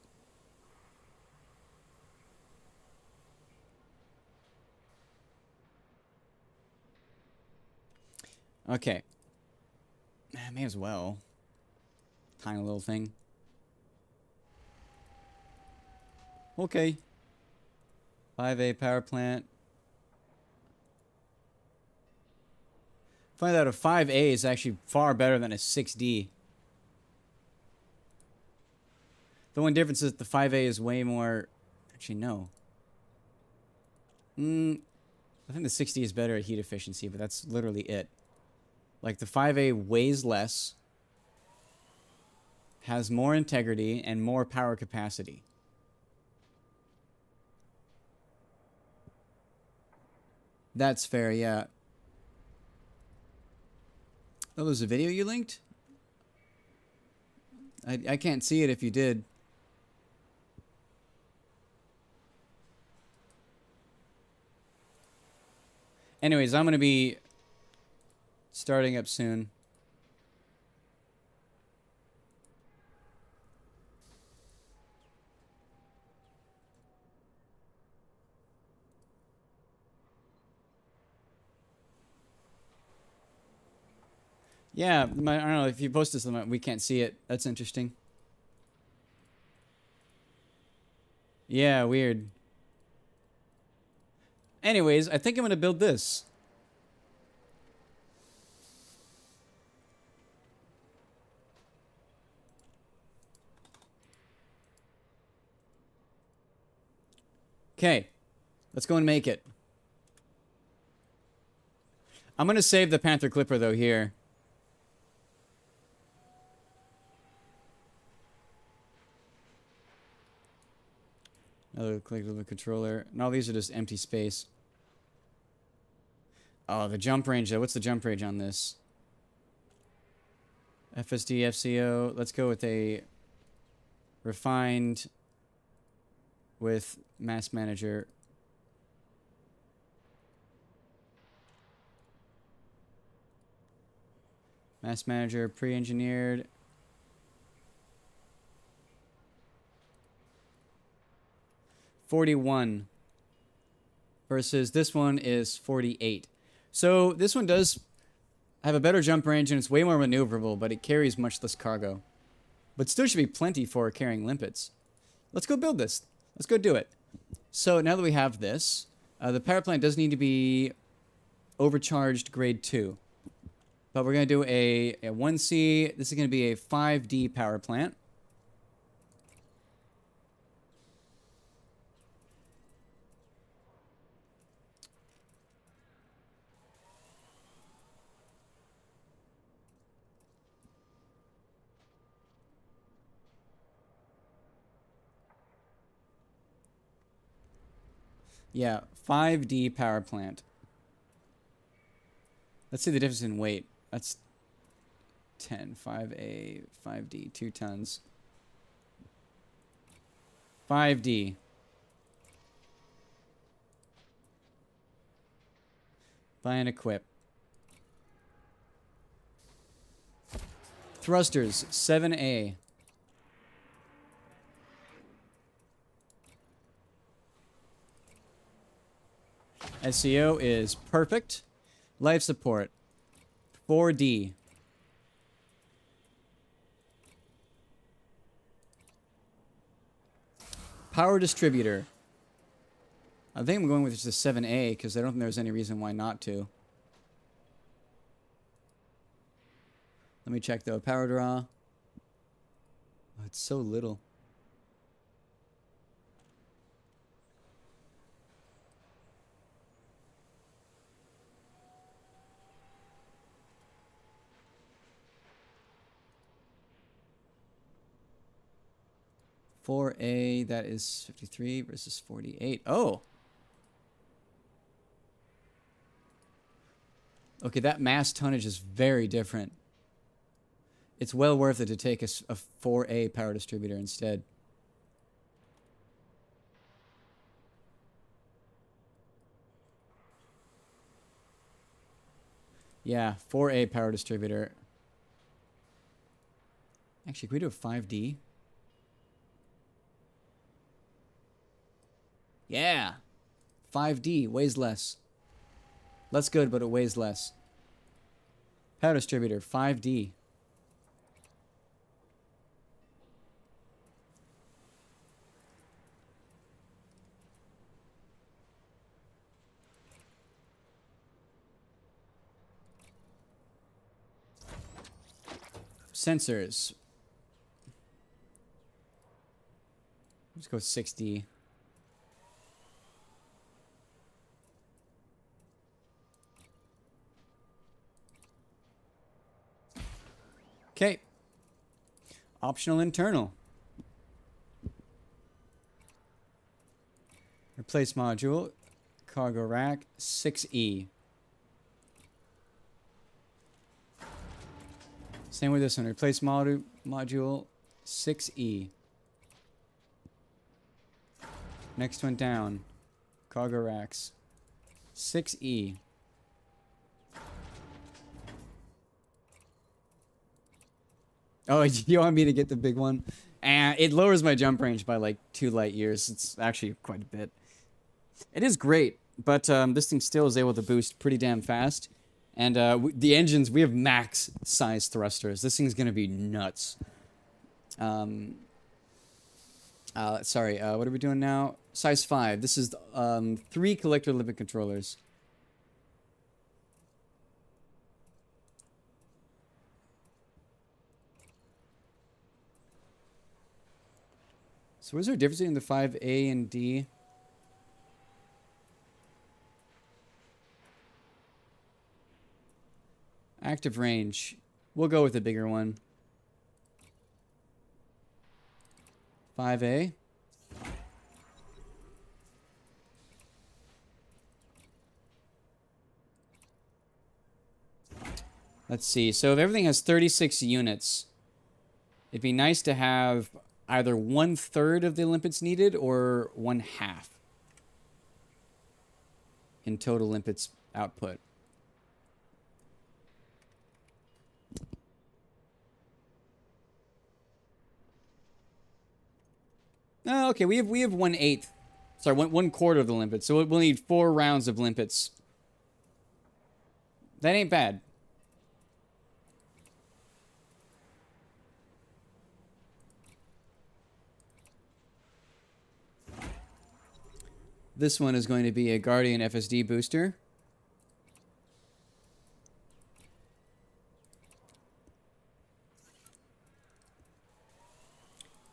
Okay. May as well. Tiny little thing. Okay. 5A power plant. Find out a 5A is actually far better than a 6D. The one difference is the 5A is way more... Actually, no. I think the 6D is better at heat efficiency, but that's literally it. Like, the 5A weighs less, has more integrity, and more power capacity. That's fair, yeah. Oh, there's a video you linked? I can't see it if you did. Anyways, I'm going to be starting up soon. Yeah, I don't know, if you post this, we can't see it. That's interesting. Yeah, weird. Anyways, I think I'm going to build this. Okay, let's go and make it. I'm going to save the Panther Clipper, though, here. Another click of the controller. No, these are just empty space. Oh, the jump range, though. What's the jump range on this? FSD, FCO. Let's go with a refined with mass manager. Mass manager, pre-engineered. $41 versus this one is $48. So this one does have a better jump range and it's way more maneuverable, but it carries much less cargo. But still should be plenty for carrying limpets. Let's go build this. Let's go do it. So now that we have this, the power plant does need to be overcharged grade 2. But we're going to do a 1C. This is going to be a 5D power plant. Yeah, 5D power plant. Let's see the difference in weight. That's 10, 5A, 5D, 2 tons. 5D. Buy and equip. Thrusters, 7A. SEO is perfect. Life support, 4D. Power distributor. I think I'm going with just a 7A because I don't think there's any reason why not to. Let me check though. Power draw. Oh, it's so little. $4A, that is 53 versus 48. Oh! Okay, that mass tonnage is very different. It's well worth it to take a 4A power distributor instead. Yeah, 4A power distributor. Actually, can we do a 5D? Yeah. 5D weighs less. Less good, but it weighs less. Power distributor, 5D. Sensors. Let's go 6D. Okay. Optional internal. Replace module. Cargo rack. 6E. Same with this one. Replace module. 6E. Next one down. Cargo racks. 6E. Oh, you want me to get the big one? And it lowers my jump range by like 2 light years. It's actually quite a bit. It is great, but this thing still is able to boost pretty damn fast. And the engines, we have max size thrusters. This thing's gonna be nuts. Sorry, what are we doing now? Size 5. This is 3 collector limit controllers. So what's the difference between the 5A and D? Active range. We'll go with the bigger one. 5A. Let's see. So if everything has 36 units, it'd be nice to have either 1/3 of the limpets needed or 1/2 in total limpets output. Oh, okay, we have 1/8. Sorry, one quarter of the limpets. So we'll need 4 rounds of limpets. That ain't bad. This one is going to be a Guardian FSD booster.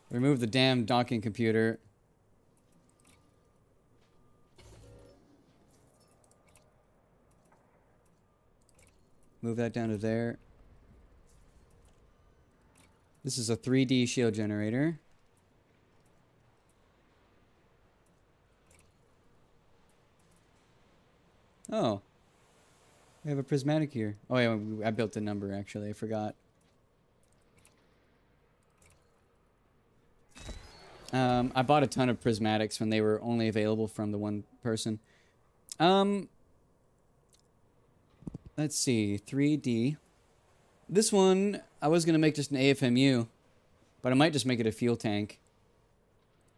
Remove the damn docking computer. Move that down to there. This is a 3D shield generator. Oh. We have a prismatic here. Oh, yeah, I built the number, actually. I forgot. I bought a ton of prismatics when they were only available from the one person. Let's see. 3D. This one, I was going to make just an AFMU. But I might just make it a fuel tank.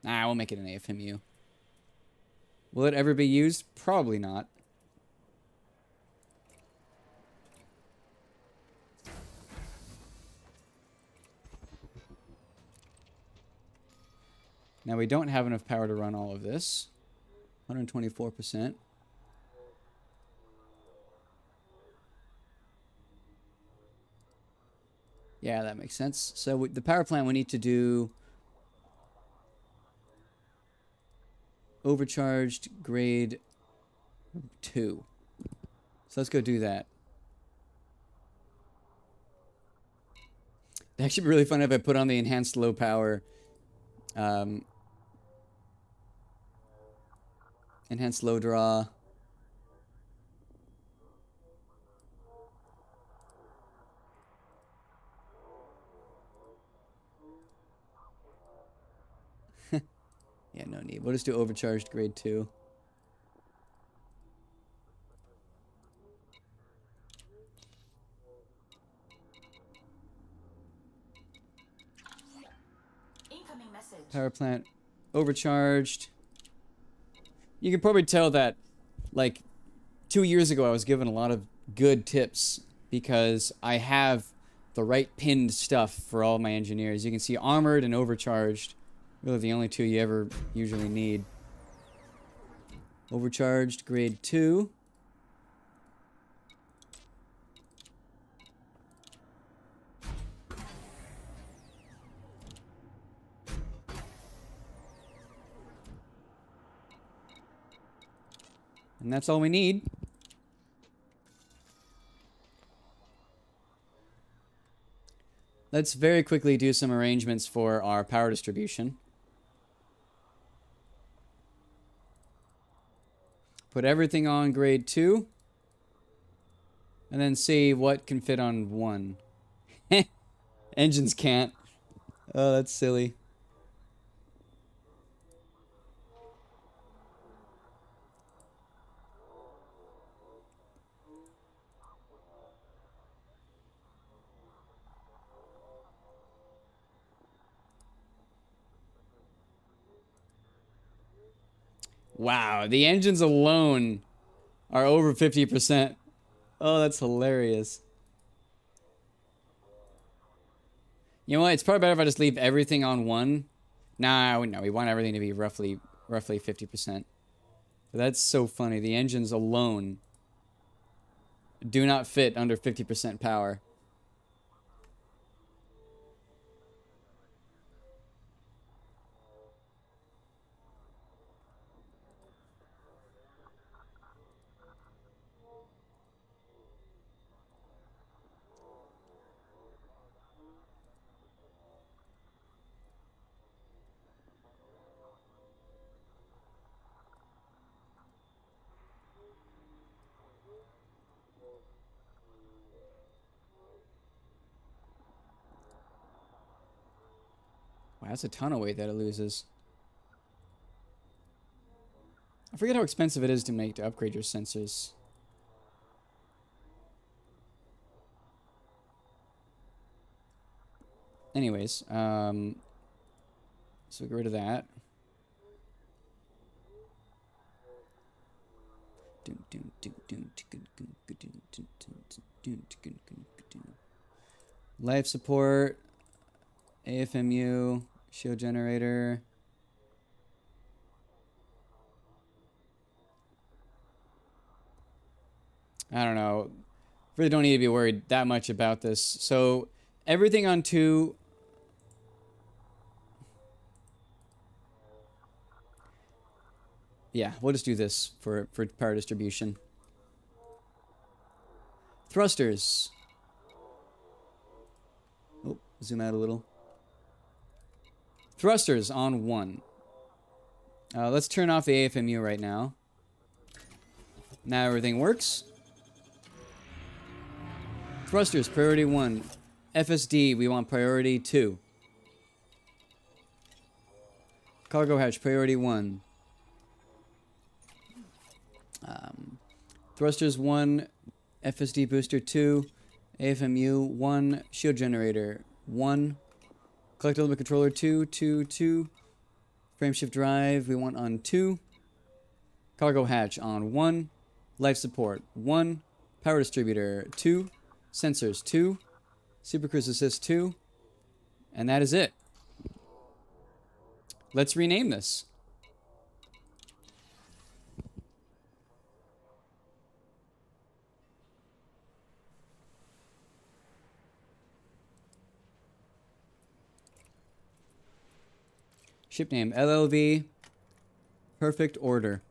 Nah, we'll make it an AFMU. Will it ever be used? Probably not. Now we don't have enough power to run all of this. 124%. Yeah, that makes sense. So the power plant we need to do overcharged grade 2. So let's go do that. It'd actually be really fun if I put on the enhanced low power enhanced low draw. Yeah, no need. We'll just do overcharged grade 2. Incoming message. Power plant overcharged. You can probably tell that, like, 2 years ago I was given a lot of good tips because I have the right pinned stuff for all my engineers. You can see armored and overcharged. Really the only two you ever usually need. Overcharged grade 2. And that's all we need. Let's very quickly do some arrangements for our power distribution. Put everything on grade 2. And then see what can fit on 1. Engines can't. Oh, that's silly. Wow, the engines alone are over 50%. Oh, that's hilarious. You know what? It's probably better if I just leave everything on 1. No, we want everything to be roughly 50%. But that's so funny. The engines alone do not fit under 50% power. Wow, that's a ton of weight that it loses. I forget how expensive it is to upgrade your sensors. Anyways, so get rid of that. Life support, AFMU, shield generator. I don't know. Really don't need to be worried that much about this. So everything on 2. Yeah, we'll just do this for power distribution. Thrusters. Oh, zoom out a little. Thrusters on 1. Let's turn off the AFMU right now. Now everything works. Thrusters, priority 1. FSD, we want priority 2. Cargo hatch, priority 1. Thrusters 1, FSD booster 2, AFMU 1, shield generator 1, collect element controller 2, 2, 2, frame shift drive we want on 2, cargo hatch on 1, life support 1, power distributor 2, sensors 2, super cruise assist 2, and that is it. Let's rename this. Ship name LLV. Perfect order.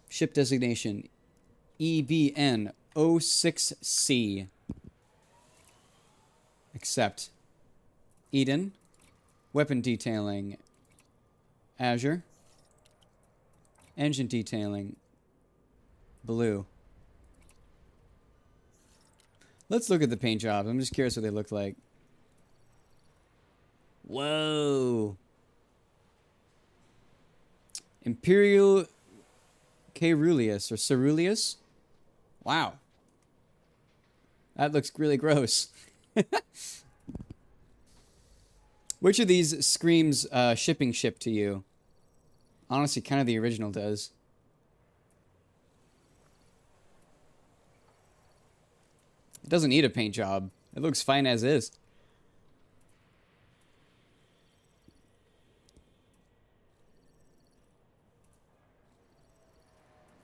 Ship designation EBN 06C. Accept. Eden. Weapon detailing Azure. Engine detailing blue. Let's look at the paint jobs. I'm just curious what they look like. Whoa. Imperial Caeruleus or Ceruleus. Wow. That looks really gross. Which of these screams shipping ship to you? Honestly, kind of the original does. It doesn't need a paint job. It looks fine as is.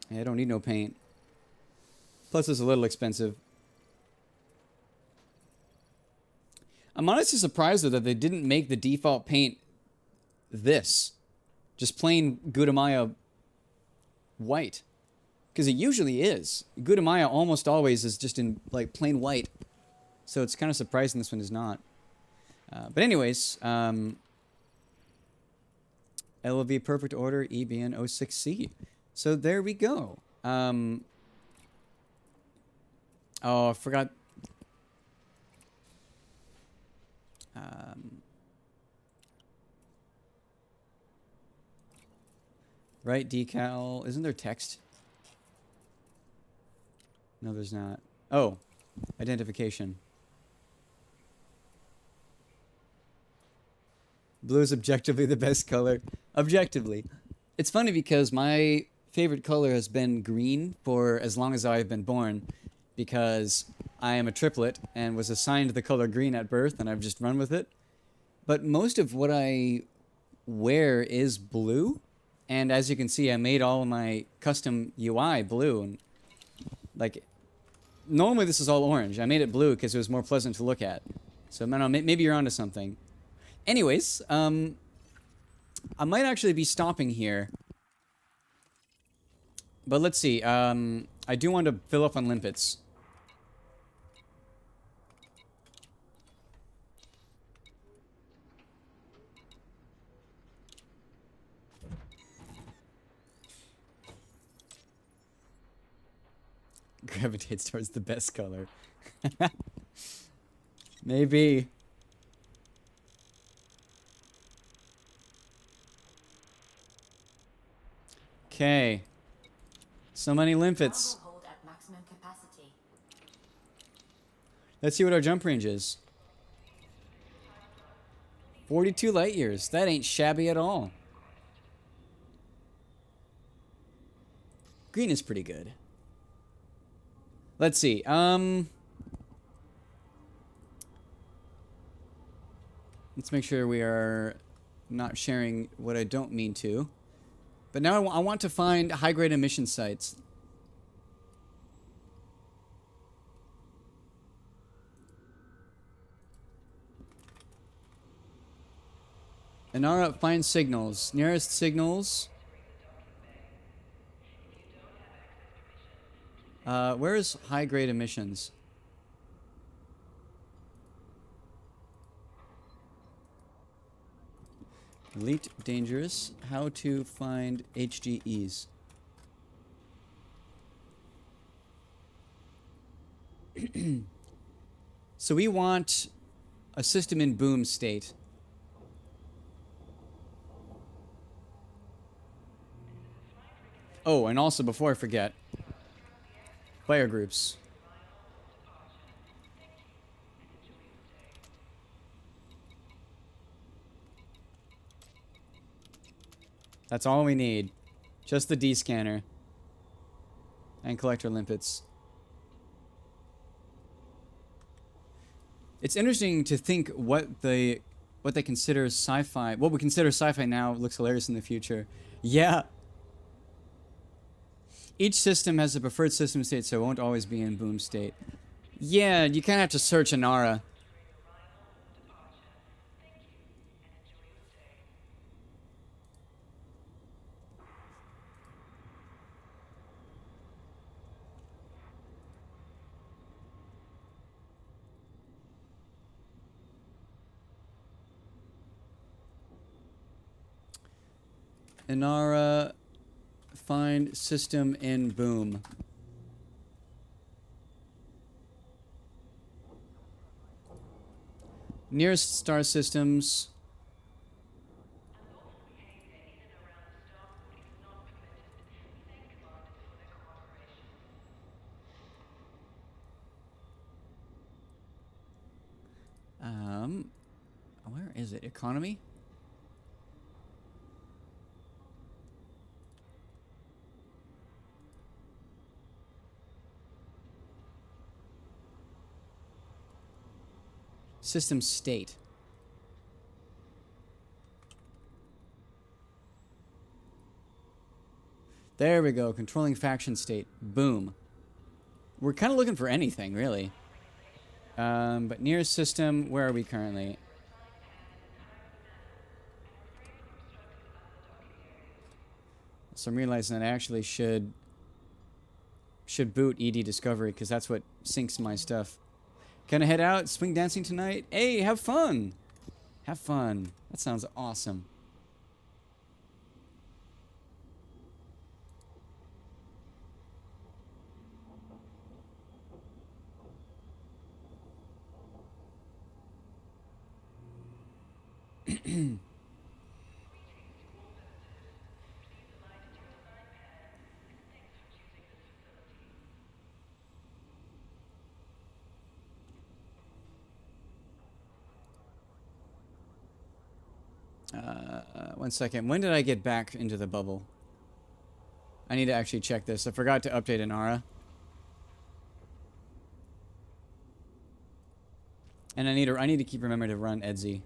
Yeah, I don't need no paint. Plus, it's a little expensive. I'm honestly surprised, though, that they didn't make the default paint this. Just plain Gudamaya white. Because it usually is. Gudamaya almost always is just in, like, plain white. So it's kind of surprising this one is not. But anyways, LV Perfect Order EBN 06C. So there we go. Oh, I forgot. Right decal. Isn't there text? No, there's not. Oh, identification. Blue is objectively the best color. Objectively. It's funny because my favorite color has been green for as long as I've been born, because I am a triplet and was assigned the color green at birth, and I've just run with it. But most of what I wear is blue, and as you can see, I made all of my custom UI blue, and like normally this is all orange. I made it blue because it was more pleasant to look at. So I don't know, maybe you're onto something. Anyways, I might actually be stopping here. But let's see. I do want to fill up on limpets. Gravitates towards the best color. Maybe. Okay. So many limpets. Cargo hold at maximum capacity. Let's see what our jump range is. 42 light years. That ain't shabby at all. Green is pretty good. Let's see. Let's make sure we are not sharing what I don't mean to. But now I want to find high-grade emission sites. Inara, find signals. Nearest signals. Where is high-grade emissions? Elite dangerous. How to find HGEs. So we want a system in boom state. Oh, and also before I forget, player groups. That's all we need. Just the D scanner. And collector limpets. It's interesting to think what they consider sci-fi. What we consider sci-fi now looks hilarious in the future. Yeah. Each system has a preferred system state, so it won't always be in boom state. Yeah, you kind of have to search Inara. Inara, find system in boom. Nearest star systems. is it? Economy? System state. There we go. Controlling faction state. Boom. We're kind of looking for anything, really. But nearest system, where are we currently? So I'm realizing that I actually should boot ED Discovery, because that's what syncs my stuff. Can I head out? Swing dancing tonight? Hey, have fun! Have fun. That sounds awesome. One second. When did I get back into the bubble? I need to actually check this. I forgot to update Inara. And I need to keep remembering to run Etsy.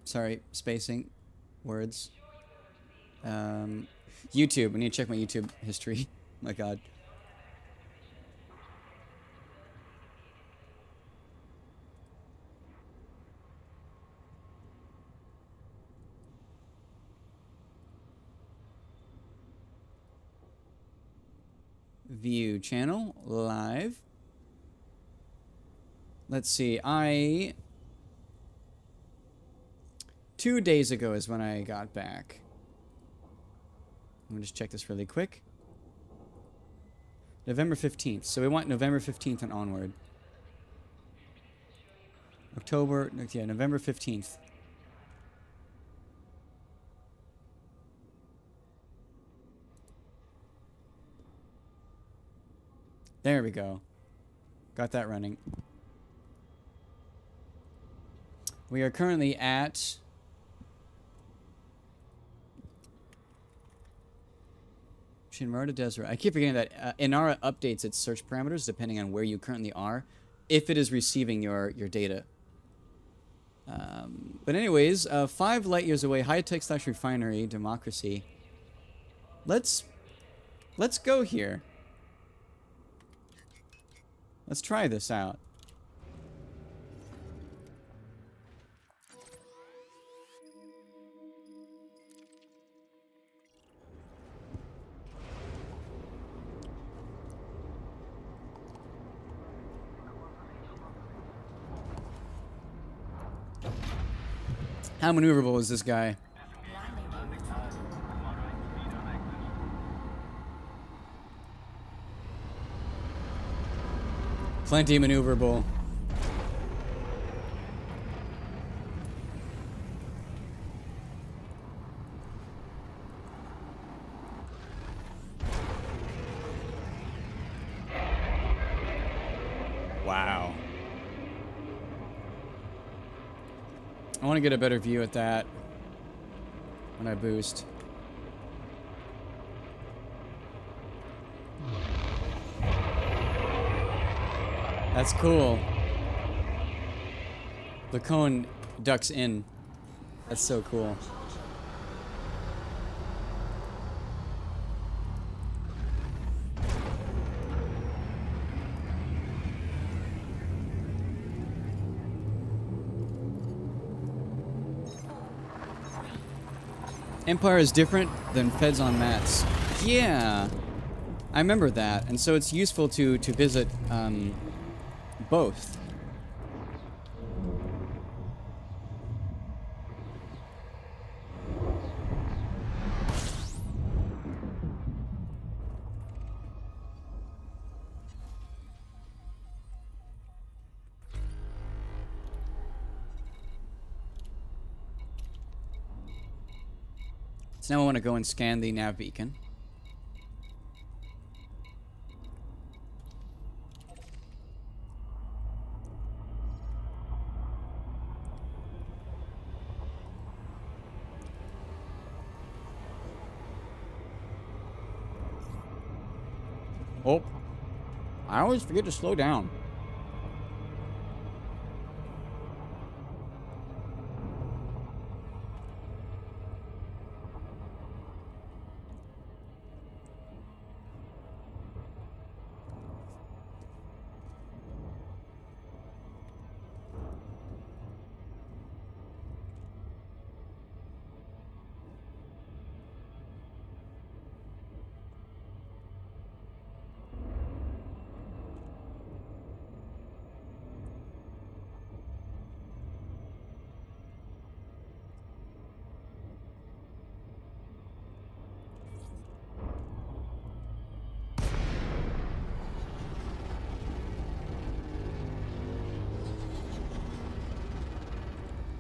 Sorry, spacing. Words. YouTube. I need to check my YouTube history. My god. View channel live. Let's see. 2 days ago is when I got back. Let me just check this really quick. November 15th. So we want November 15th and onward. October, yeah, November 15th. There we go. Got that running. We are currently at Shinrarta Desert. I keep forgetting that Inara updates its search parameters depending on where you currently are, if it is receiving your data. But anyways, 5 light years away, high-tech / refinery, democracy. Let's go here. Let's try this out. How maneuverable is this guy? Plenty maneuverable. Wow. I want to get a better view at that when I boost. That's cool. The cone ducks in. That's so cool. Empire is different than Feds on Mats. Yeah, I remember that, and so it's useful to visit both. So now I want to go and scan the nav beacon. Oh. I always forget to slow down.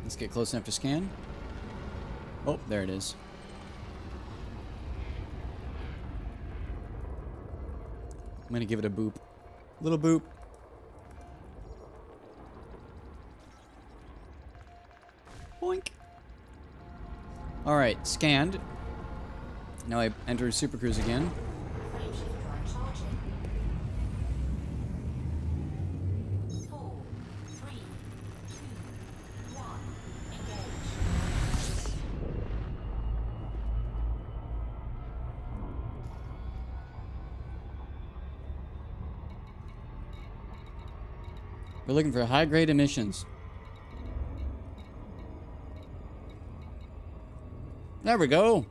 Let's get close enough to scan. Oh, there it is. I'm gonna give it a boop. Little boop. Boink. Alright, scanned. Now I enter Super Cruise again. Frameshift drive charging. 4, 3, 2, 1. Engage. We're looking for high-grade emissions. There we go.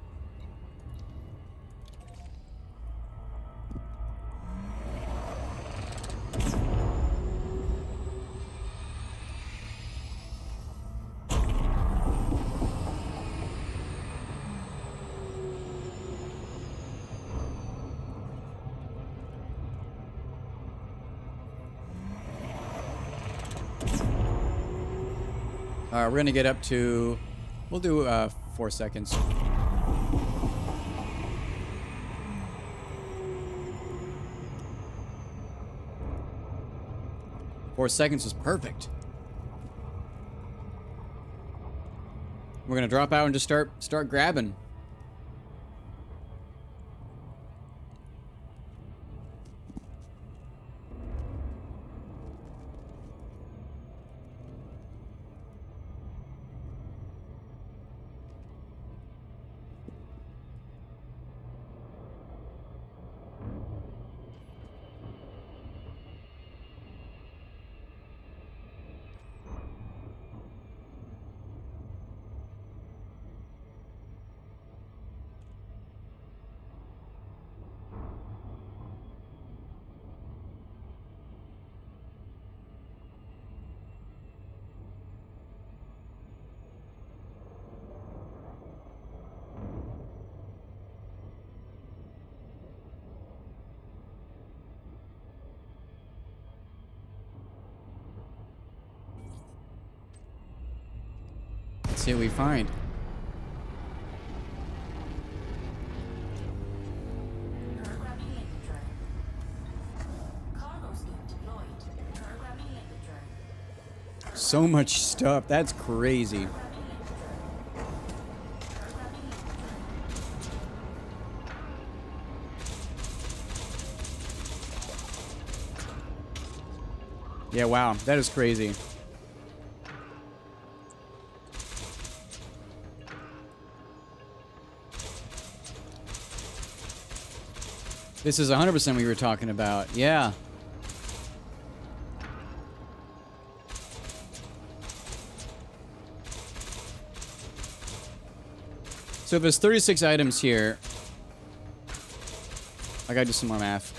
We're gonna get up to, we'll do 4 seconds. Four seconds is perfect. We're gonna drop out and just start grabbing. Let's see what we find. Programming link drone. Cargo scheme deployed. Programming link drone. So much stuff. That's crazy. Yeah, wow. That is crazy. This is 100% what we were talking about. Yeah. So if there's 36 items here, I gotta do some more math.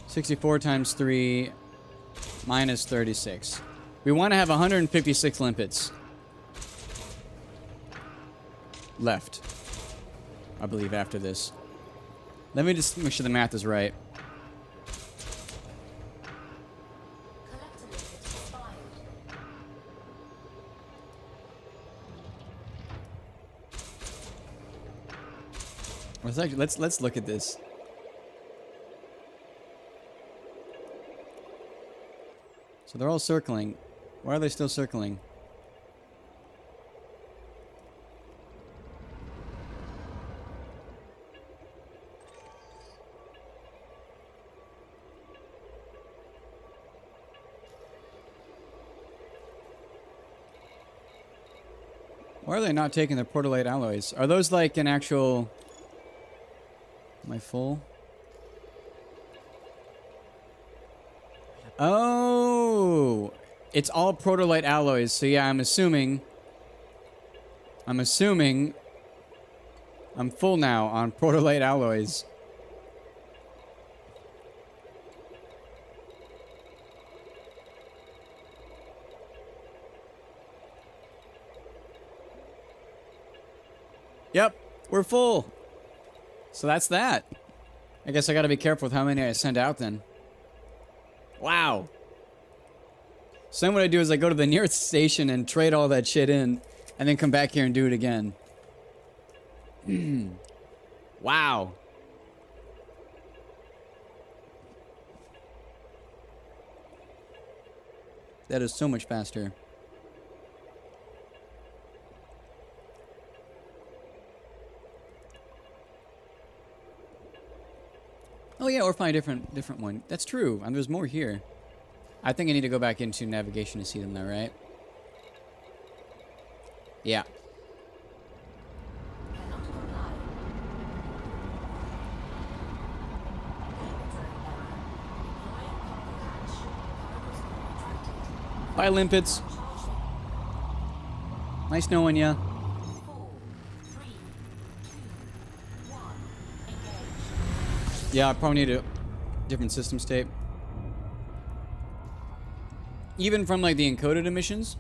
$64 times 3 minus 36. We want to have 156 limpets left, I believe, after this. Let me just make sure the math is right. Collector linkage expired. Let's look at this. So they're all circling. Why are they still circling? Why are they not taking their protolite alloys? Are those like an actual... Am I full? Oh! It's all protolite alloys, so yeah, I'm assuming I'm full now on protolite alloys. Yep, we're full. So that's that. I guess I gotta be careful with how many I send out then. Wow. So then what I do is I go to the nearest station and trade all that shit in, and then come back here and do it again. Wow. That is so much faster. Oh yeah, or find a different one. That's true. And there's more here. I think I need to go back into navigation to see them though, right? Yeah. Cannot comply. Bye, limpets. Nice knowing ya. 4, 3, 2, 1. Engage. Yeah, I probably need a different system state. Even from like the encoded emissions.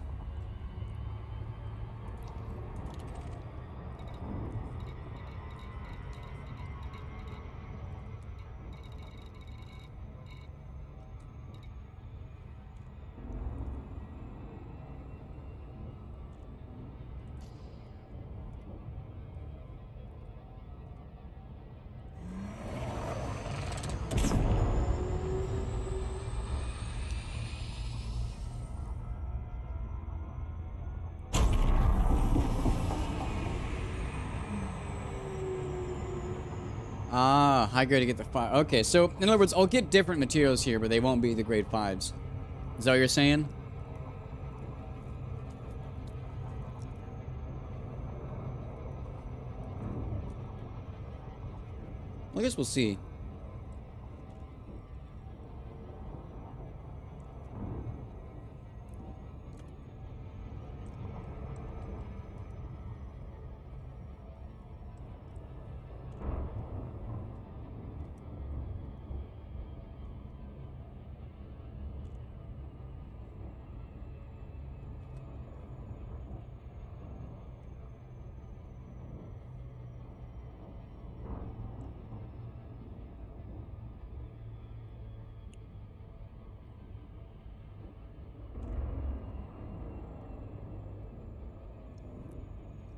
Ah, high grade to get the 5. Okay, so in other words, I'll get different materials here, but they won't be the grade 5s. Is that what you're saying? Well, I guess we'll see.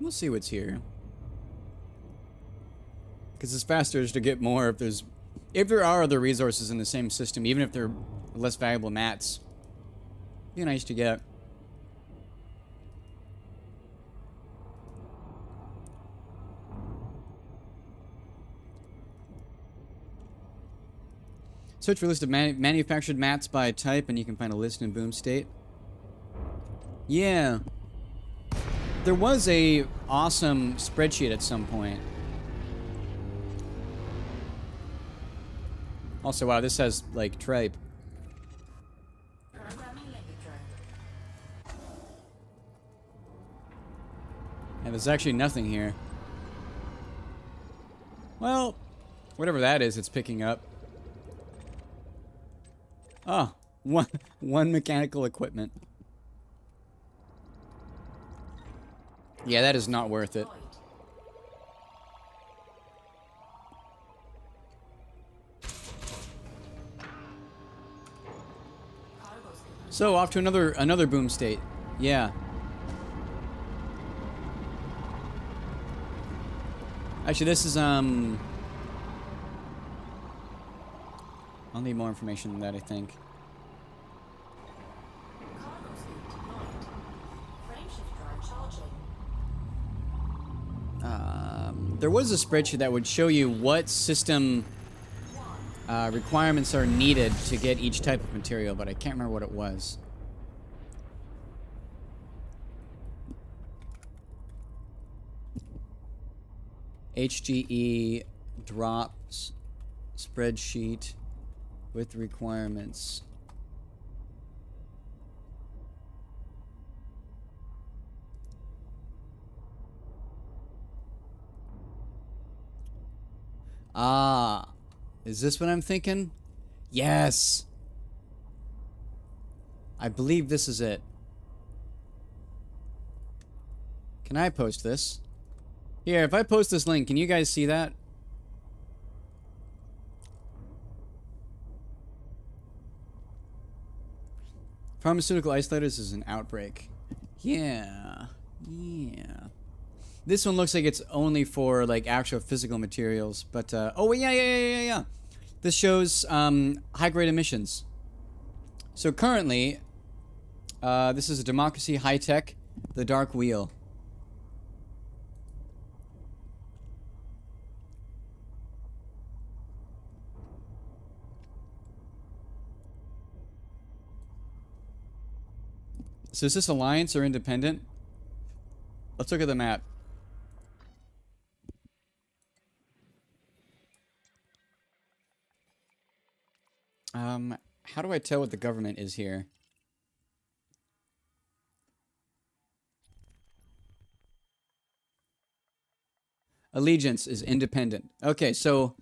We'll see what's here. Because it's faster to get more if there are other resources in the same system, even if they're less valuable mats. Be nice to get. Search for a list of manufactured mats by type, and you can find a list in Boom State. Yeah. There was a awesome spreadsheet at some point. Also, wow, this has, like, tripe. Programming Legatron. And there's actually nothing here. Well, whatever that is, it's picking up. Oh, one mechanical equipment. Yeah, that is not worth it. Void. Cargo's complete. So, off to another Boom State. Yeah. Actually, this is, I'll need more information than that, I think. Cargo suit deployed. Frameshift drive charging. There was a spreadsheet that would show you what system requirements are needed to get each type of material, but I can't remember what it was. HGE drops spreadsheet with requirements. Ah, is this what I'm thinking? Yes. I believe this is it. Can I post this? Here, if I post this link, can you guys see that? Pharmaceutical isolators is an outbreak. Yeah. Yeah. This one looks like it's only for like actual physical materials, but oh yeah. This shows high grade emissions. So currently, this is a Democracy High Tech, the Dark Wheel. So is this alliance or independent? Let's look at the map. How do I tell what the government is here? Allegiance is independent. Okay, so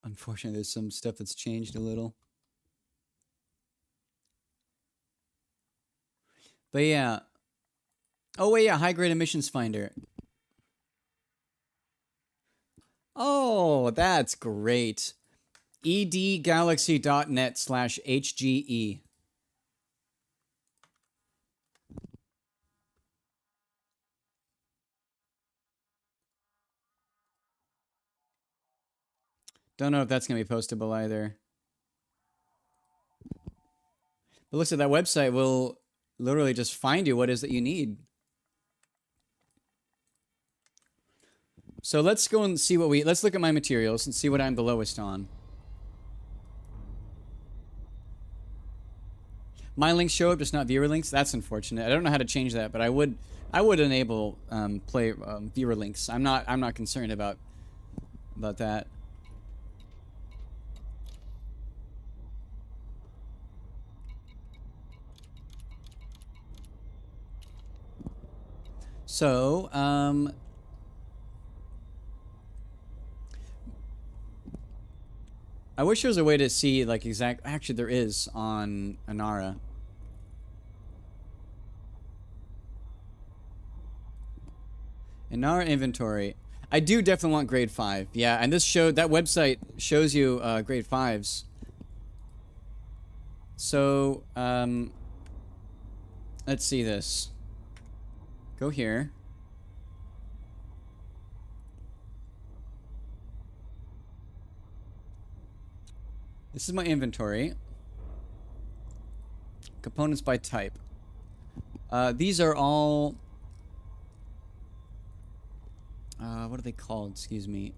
unfortunately there's some stuff that's changed a little. But yeah. Oh wait, yeah, high grade emissions finder. Oh, that's great. edgalaxy.net/HGE. Don't know if that's going to be postable either. But looks like that website will literally just find you what it is that you need. So let's go and see what let's look at my materials and see what I'm the lowest on. My links show up, just not viewer links. That's unfortunate. I don't know how to change that, but I would enable viewer links. I'm not concerned about that. So, I wish there was a way to see, like, actually there is on Inara. Inara inventory. I do definitely want grade 5. Yeah, and that website shows you, grade 5s. So, let's see this. Go here. This is my inventory. Components by type. These are all... what are they called? Excuse me.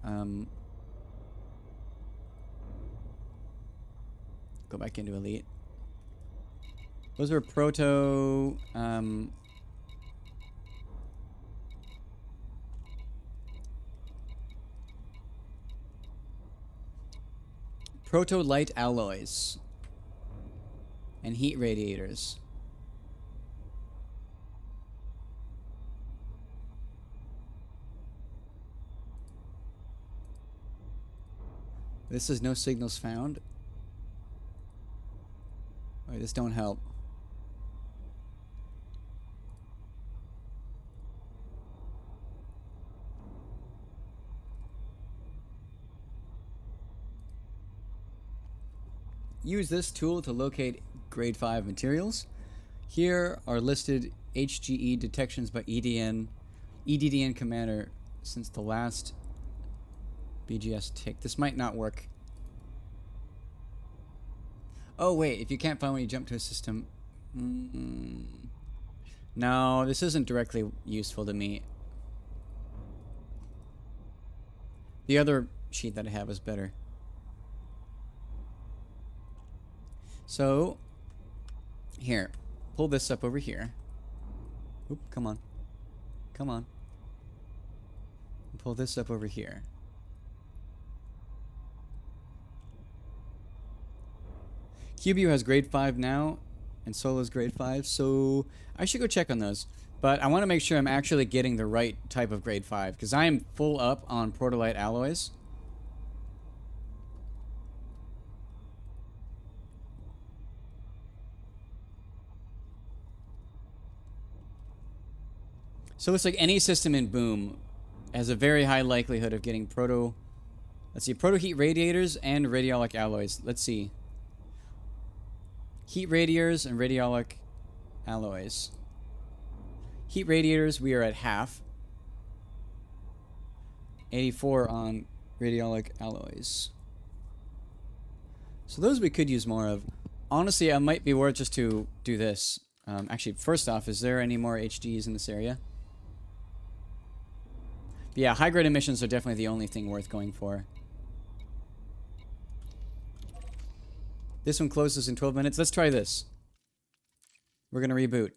Go back into Elite. Those are proto... proto-light alloys and heat radiators. This is no signals found. Wait, this don't help. Use this tool to locate grade 5 materials. Here are listed HGE detections by EDDN commander since the last BGS tick. This might not work. Oh wait, if you can't find one, you jump to a system. No, this isn't directly useful to me. The other sheet that I have is better. So, here. Pull this up over here. Oop, come on. Come on. Pull this up over here. QBU has grade 5 now, and Solo's grade 5, so I should go check on those. But I want to make sure I'm actually getting the right type of grade 5, because I am full up on Protolite alloys. So it's like any system in Boom has a very high likelihood of getting let's see, proto heat radiators and radiolic alloys. Let's see. Heat radiators and radiolic alloys. Heat radiators, we are at half. 84 on radiolic alloys. So those we could use more of. Honestly, it might be worth just to do this. Actually, first off, is there any more HDs in this area? But yeah, high-grade emissions are definitely the only thing worth going for. This one closes in 12 minutes. Let's try this. We're going to reboot.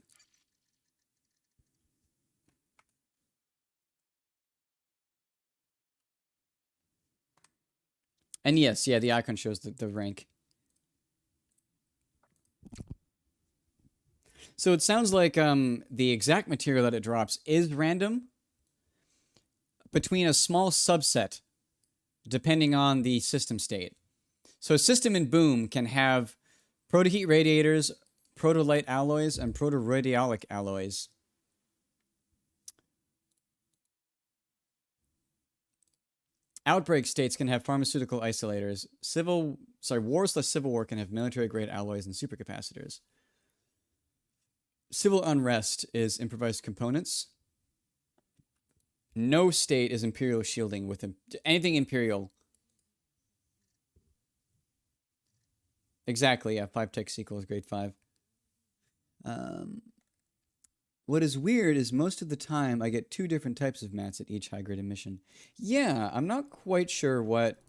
And yes, yeah, the icon shows the rank. So it sounds like the exact material that it drops is random between a small subset, depending on the system state. So a system in Boom can have proto-heat radiators, proto-light alloys, and proto-radiolic alloys. Outbreak states can have pharmaceutical isolators. War/Civil War can have military-grade alloys and supercapacitors. Civil unrest is improvised components. No state is Imperial shielding with anything Imperial. Exactly, yeah. 5 tech equals grade 5. What is weird is most of the time I get 2 different types of mats at each high-grade emission. Yeah, I'm not quite sure what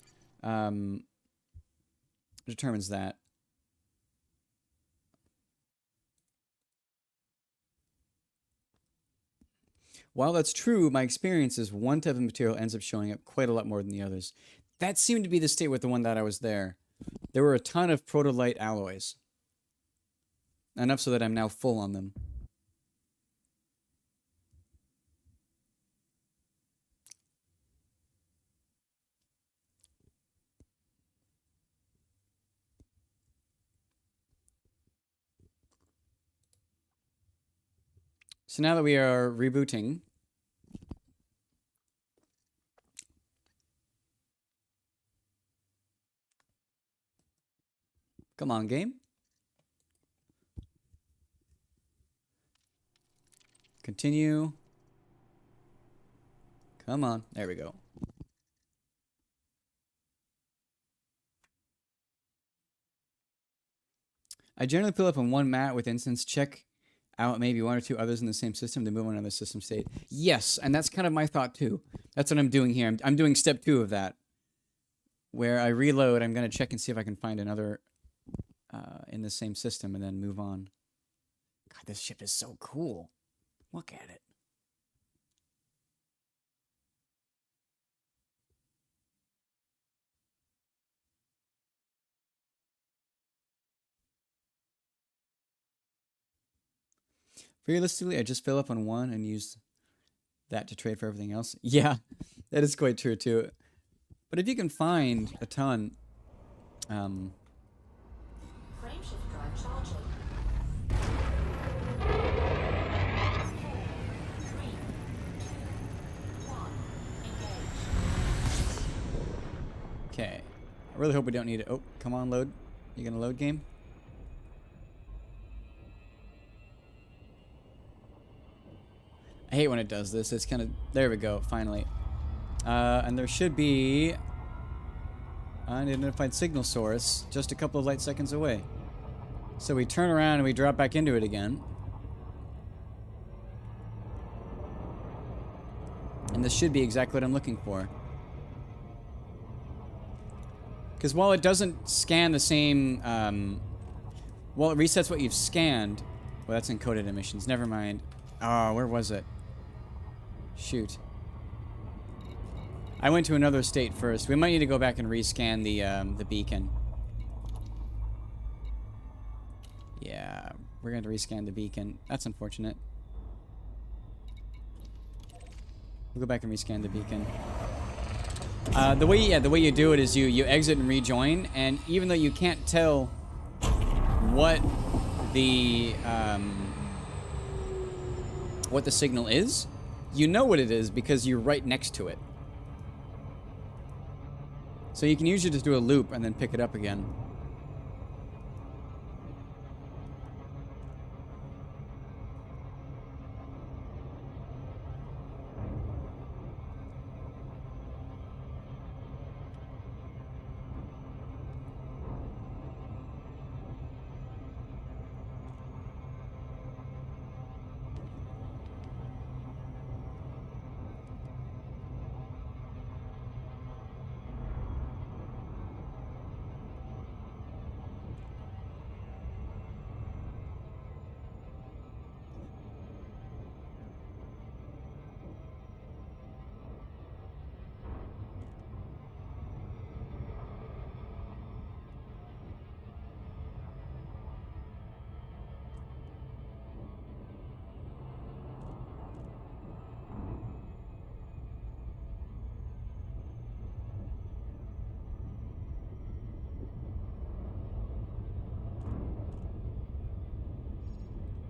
determines that. While that's true, my experience is one type of material ends up showing up quite a lot more than the others. That seemed to be the state with the one that I was there. There were a ton of proto-light alloys. Enough so that I'm now full on them. So now that we are rebooting, come on, game. Continue. Come on. There we go. I generally fill up on one mat with instance, check out maybe 1 or 2 others in the same system to move on to another system state. Yes, and that's kind of my thought too. That's what I'm doing here. I'm doing step 2 of that. Where I reload, I'm going to check and see if I can find another in the same system and then move on. God, this ship is so cool. Look at it. Realistically, I just fill up on one and use that to trade for everything else. Yeah, that is quite true too. But if you can find a ton, Frameshift drive charging. 3, 2, 1, engage. okay. I really hope we don't need it. Oh, come on, load. You gonna load, game? I hate when it does this. It's kind of... There we go, finally. And there should be... an unidentified signal source just a couple of light seconds away. So we turn around and we drop back into it again. And this should be exactly what I'm looking for. Because while it doesn't scan the same Well, it resets what you've scanned. Well, that's encoded emissions. Never mind. Oh, where was it? Shoot. I went to another state first. We might need to go back and rescan the beacon. Yeah, we're going to rescan the beacon. That's unfortunate. We'll go back and rescan the beacon. The way you do it is you exit and rejoin, and even though you can't tell what the signal is, you know what it is because you're right next to it. So you can usually just do a loop and then pick it up again.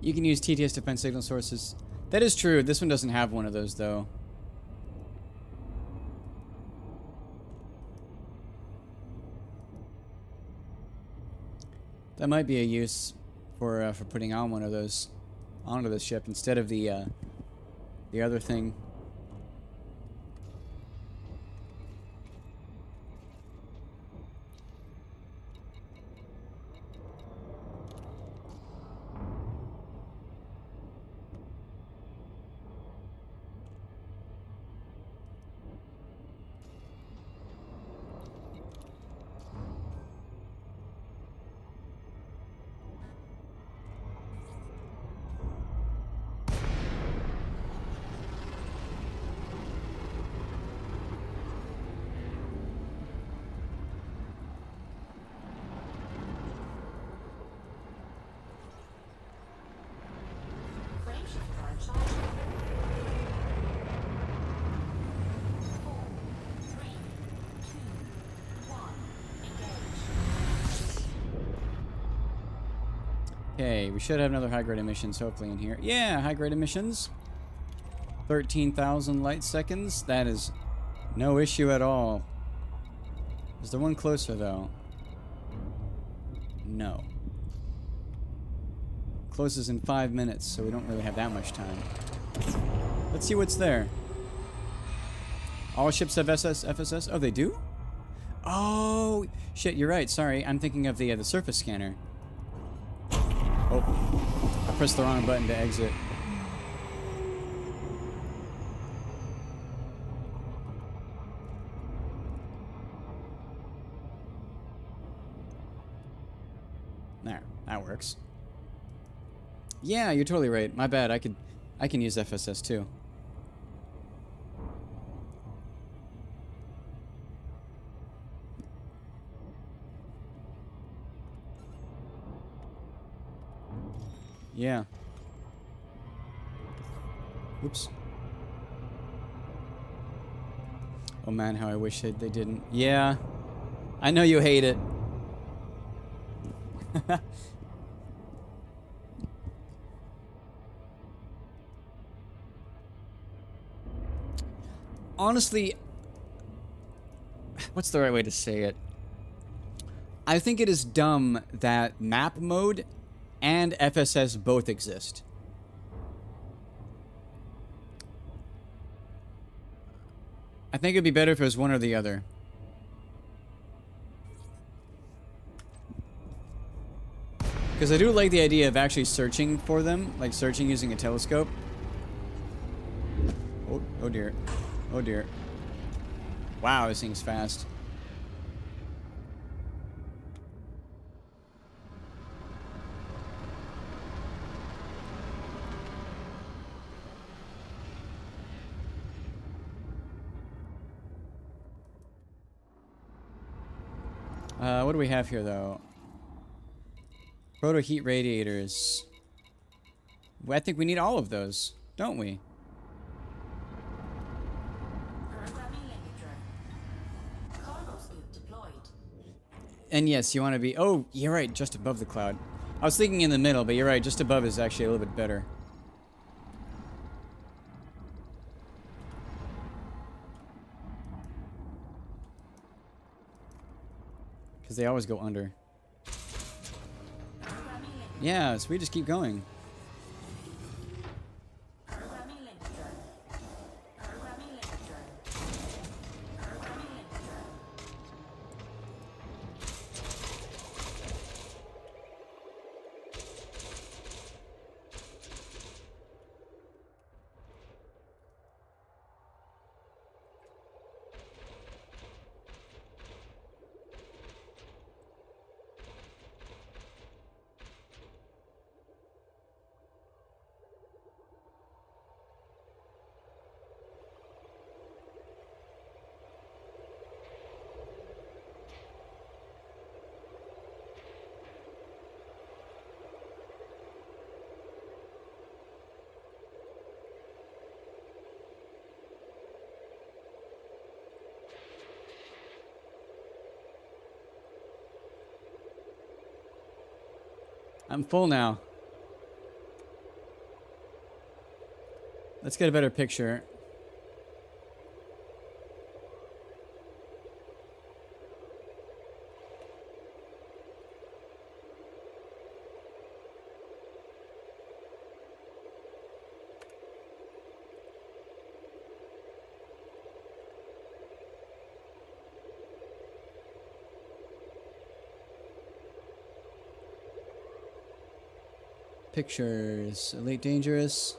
You can use TTS to find signal sources. That is true. This one doesn't have one of those, though. That might be a use for putting on one of those onto the ship instead of the other thing. Frameshift car charging. 4, 3, 2, 1. Engage. Okay, we should have another high-grade emissions hopefully in here. Yeah, high-grade emissions. 13,000 light seconds. That is no issue at all. Is there one closer, though? No. Closes in 5 minutes, so we don't really have that much time. Let's see what's there. All ships have FSS? Oh, they do? Oh, shit, you're right. Sorry, I'm thinking of the surface scanner. Oh, I pressed the wrong button to exit. There, that works. Yeah, you're totally right. My bad. I can use FSS too. Yeah. Oops. Oh man, how I wish they didn't. Yeah. I know you hate it. Honestly, what's the right way to say it? I think it is dumb that map mode and FSS both exist. I think it'd be better if it was one or the other. Because I do like the idea of actually searching for them, like searching using a telescope. Oh dear. Oh dear. Wow, this thing's fast. What do we have here, though? Proto heat radiators. I think we need all of those, don't we? Programming liquid drone. Cargo scoop deployed. And yes, you want to be... Oh, you're right, just above the cloud. I was thinking in the middle, but you're right, just above is actually a little bit better. Because they always go under. Programming liquid. Yeah, so we just keep going. Programming liquid drone. Programming liquid drone. Programming liquid drone. I'm full now. Let's get a better picture. Pictures. Elite Dangerous.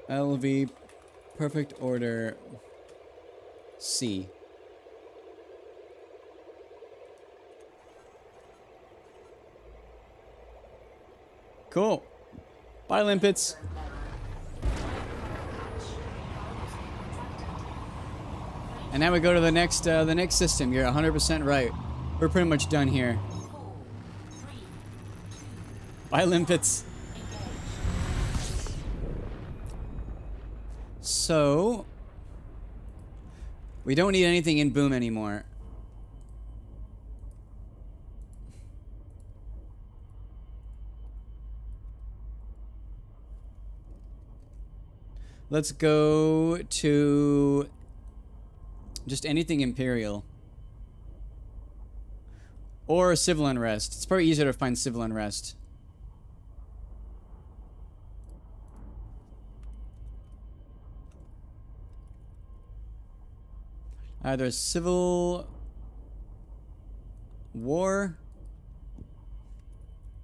LV. Perfect Order. C. Cool. Bye, Limpets. And now we go to the next system. You're 100% right. We're pretty much done here. 4, 3, Bye, Limpets. engage. So, we don't need anything in Boom anymore. Let's go to just anything Imperial. Or Civil Unrest. It's probably easier to find Civil Unrest. Either Civil War,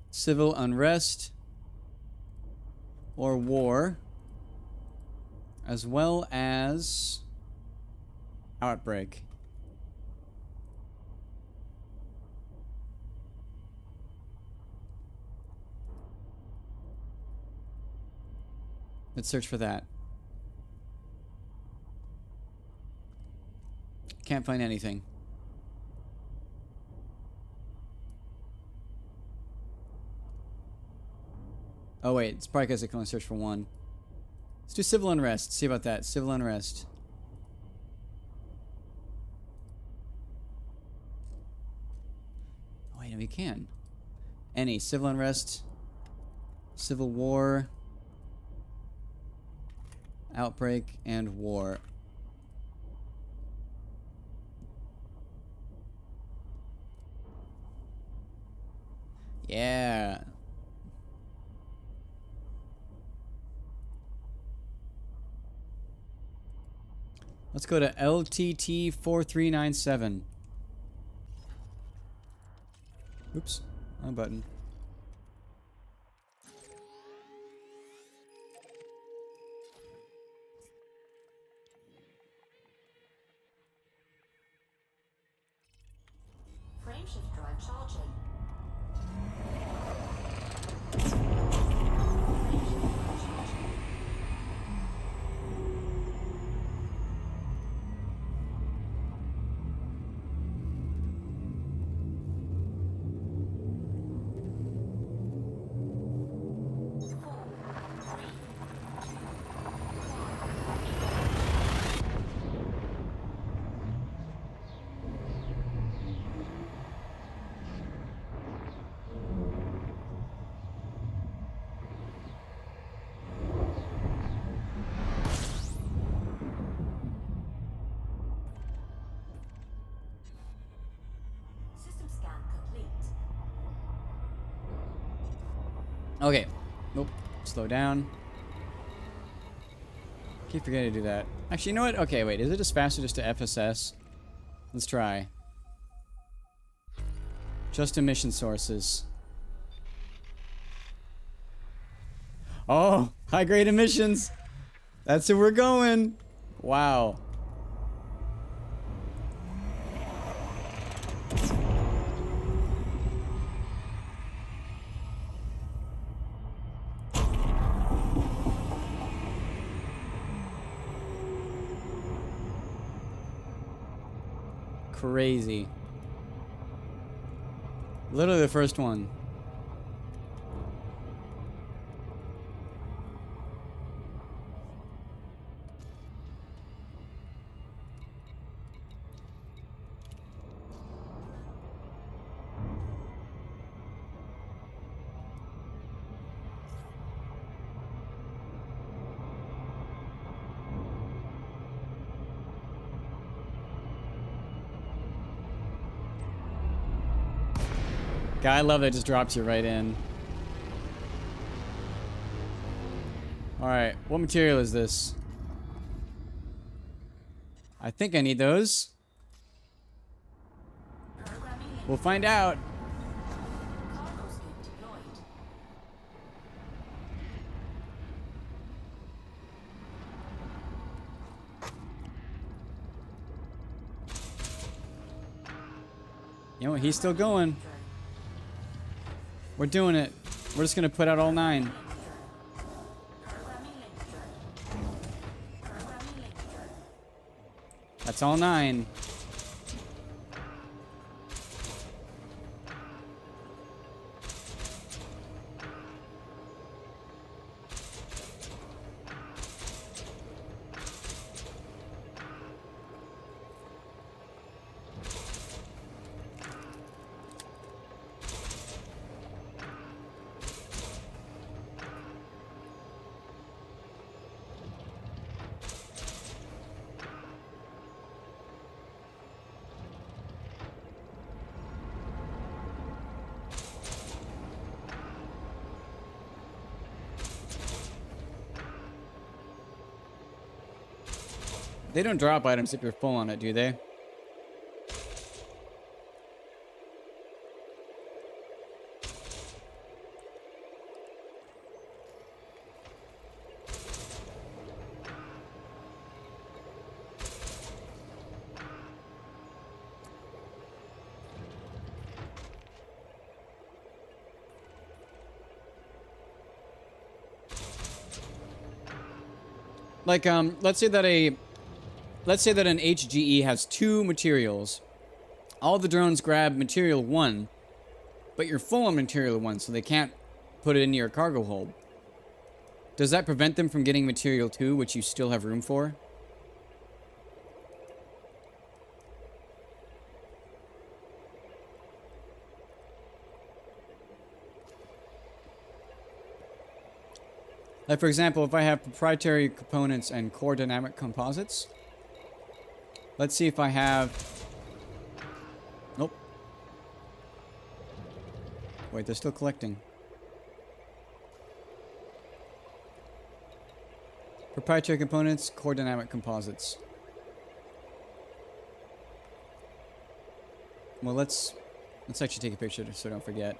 Civil Unrest, or War, as well as Outbreak. Let's search for that. Can't find anything. Oh wait, it's probably because I can only search for one. Let's do Civil Unrest. See about that. Civil Unrest. Oh wait, no, we can. Any Civil Unrest, Civil War, Outbreak, and War. Yeah. Let's go to LTT 4397. Oops, wrong button. Frameshift drive charging. Okay. Nope. Slow down. Keep forgetting to do that. Actually, you know what? Okay, wait. Is it just faster just to FSS? Let's try. Just emission sources. Oh, high grade emissions. That's where we're going. Wow. Crazy. Literally the first one. God, I love that it just drops you right in. Alright, what material is this? I think I need those. Programming link. We'll find out. Cargo scope deployed. You know what? He's still going. We're doing it. We're just gonna put out all 9. Programming link drone. Programming link drone. That's all 9. They don't drop items if you're full on it, do they? Like, let's say that an HGE has 2 materials. All the drones grab material 1, but you're full on material 1, so they can't put it into your cargo hold. Does that prevent them from getting material 2, which you still have room for? Like, for example, if I have proprietary components and core dynamic composites, let's see if I have... Nope. Wait, they're still collecting. Proprietary components, core dynamic composites. Well, let's actually take a picture so I don't forget.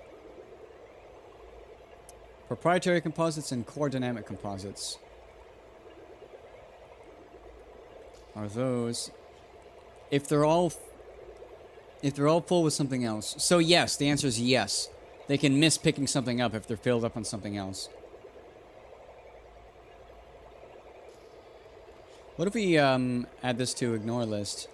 Proprietary composites and core dynamic composites. Are those... If they're all full with something else. So yes, the answer is yes. They can miss picking something up if they're filled up on something else. What if we add this to ignore list?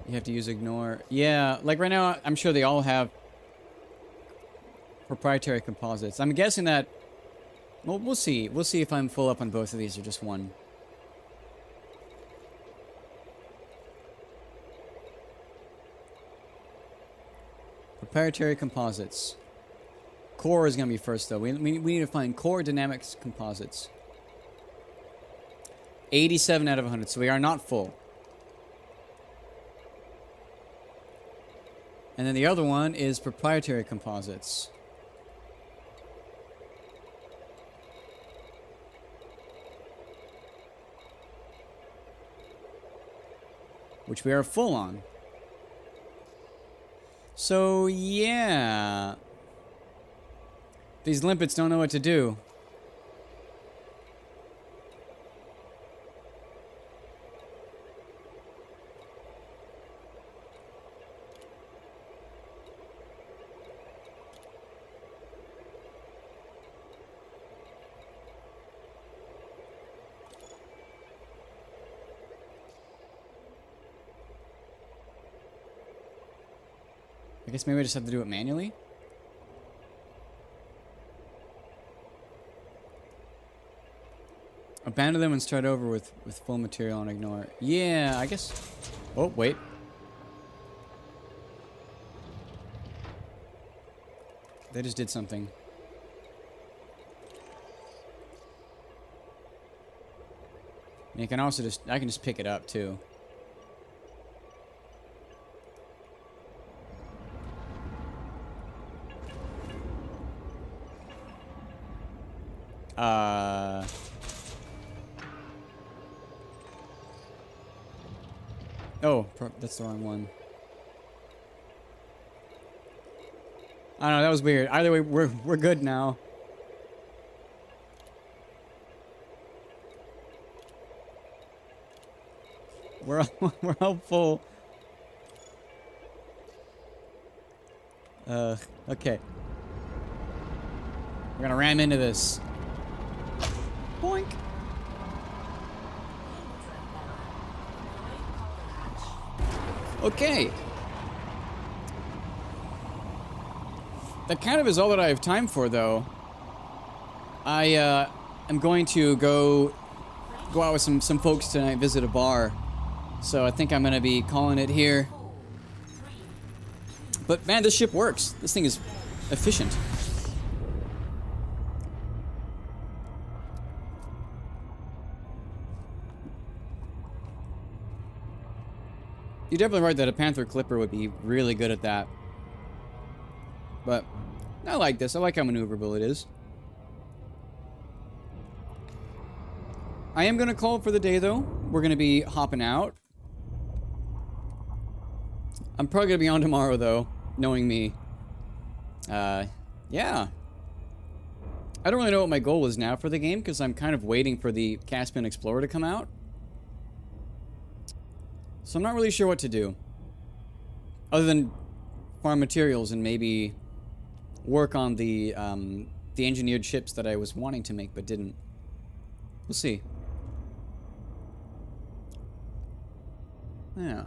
You have to use ignore. Yeah, like right now, I'm sure they all have proprietary composites. I'm guessing that... Well, we'll see. We'll see if I'm full up on both of these or just one. Proprietary composites. Core is going to be first, though. We need to find core dynamics composites. 87 out of 100, so we are not full. And then the other one is proprietary composites. Which we are full on. So, yeah. These limpets don't know what to do. I guess maybe I just have to do it manually? Abandon them and start over with full material and ignore. Yeah, I guess. Oh, wait. They just did something. You can also just, I can just pick it up too. Oh, that's the wrong one. I don't know, that was weird. Either way, we're good now. We're all full. Okay. We're gonna ram into this. Boink. Okay. That kind of is all that I have time for, though. I am going to go out with some folks tonight, visit a bar. So I think I'm gonna be calling it here. But man, this ship works. This thing is efficient. You're definitely right that a Panther Clipper would be really good at that. But I like this. I like how maneuverable it is. I am going to call it for the day, though. We're going to be hopping out. I'm probably going to be on tomorrow, though, knowing me. Yeah. I don't really know what my goal is now for the game, because I'm kind of waiting for the Caspian Explorer to come out. So I'm not really sure what to do. Other than farm materials and maybe work on the engineered ships that I was wanting to make but didn't. We'll see. Yeah.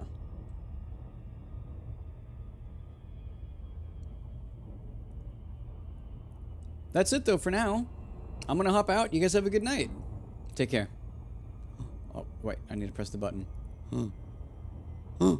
That's it though for now. I'm gonna hop out. You guys have a good night. Take care. Oh, wait. I need to press the button. Huh.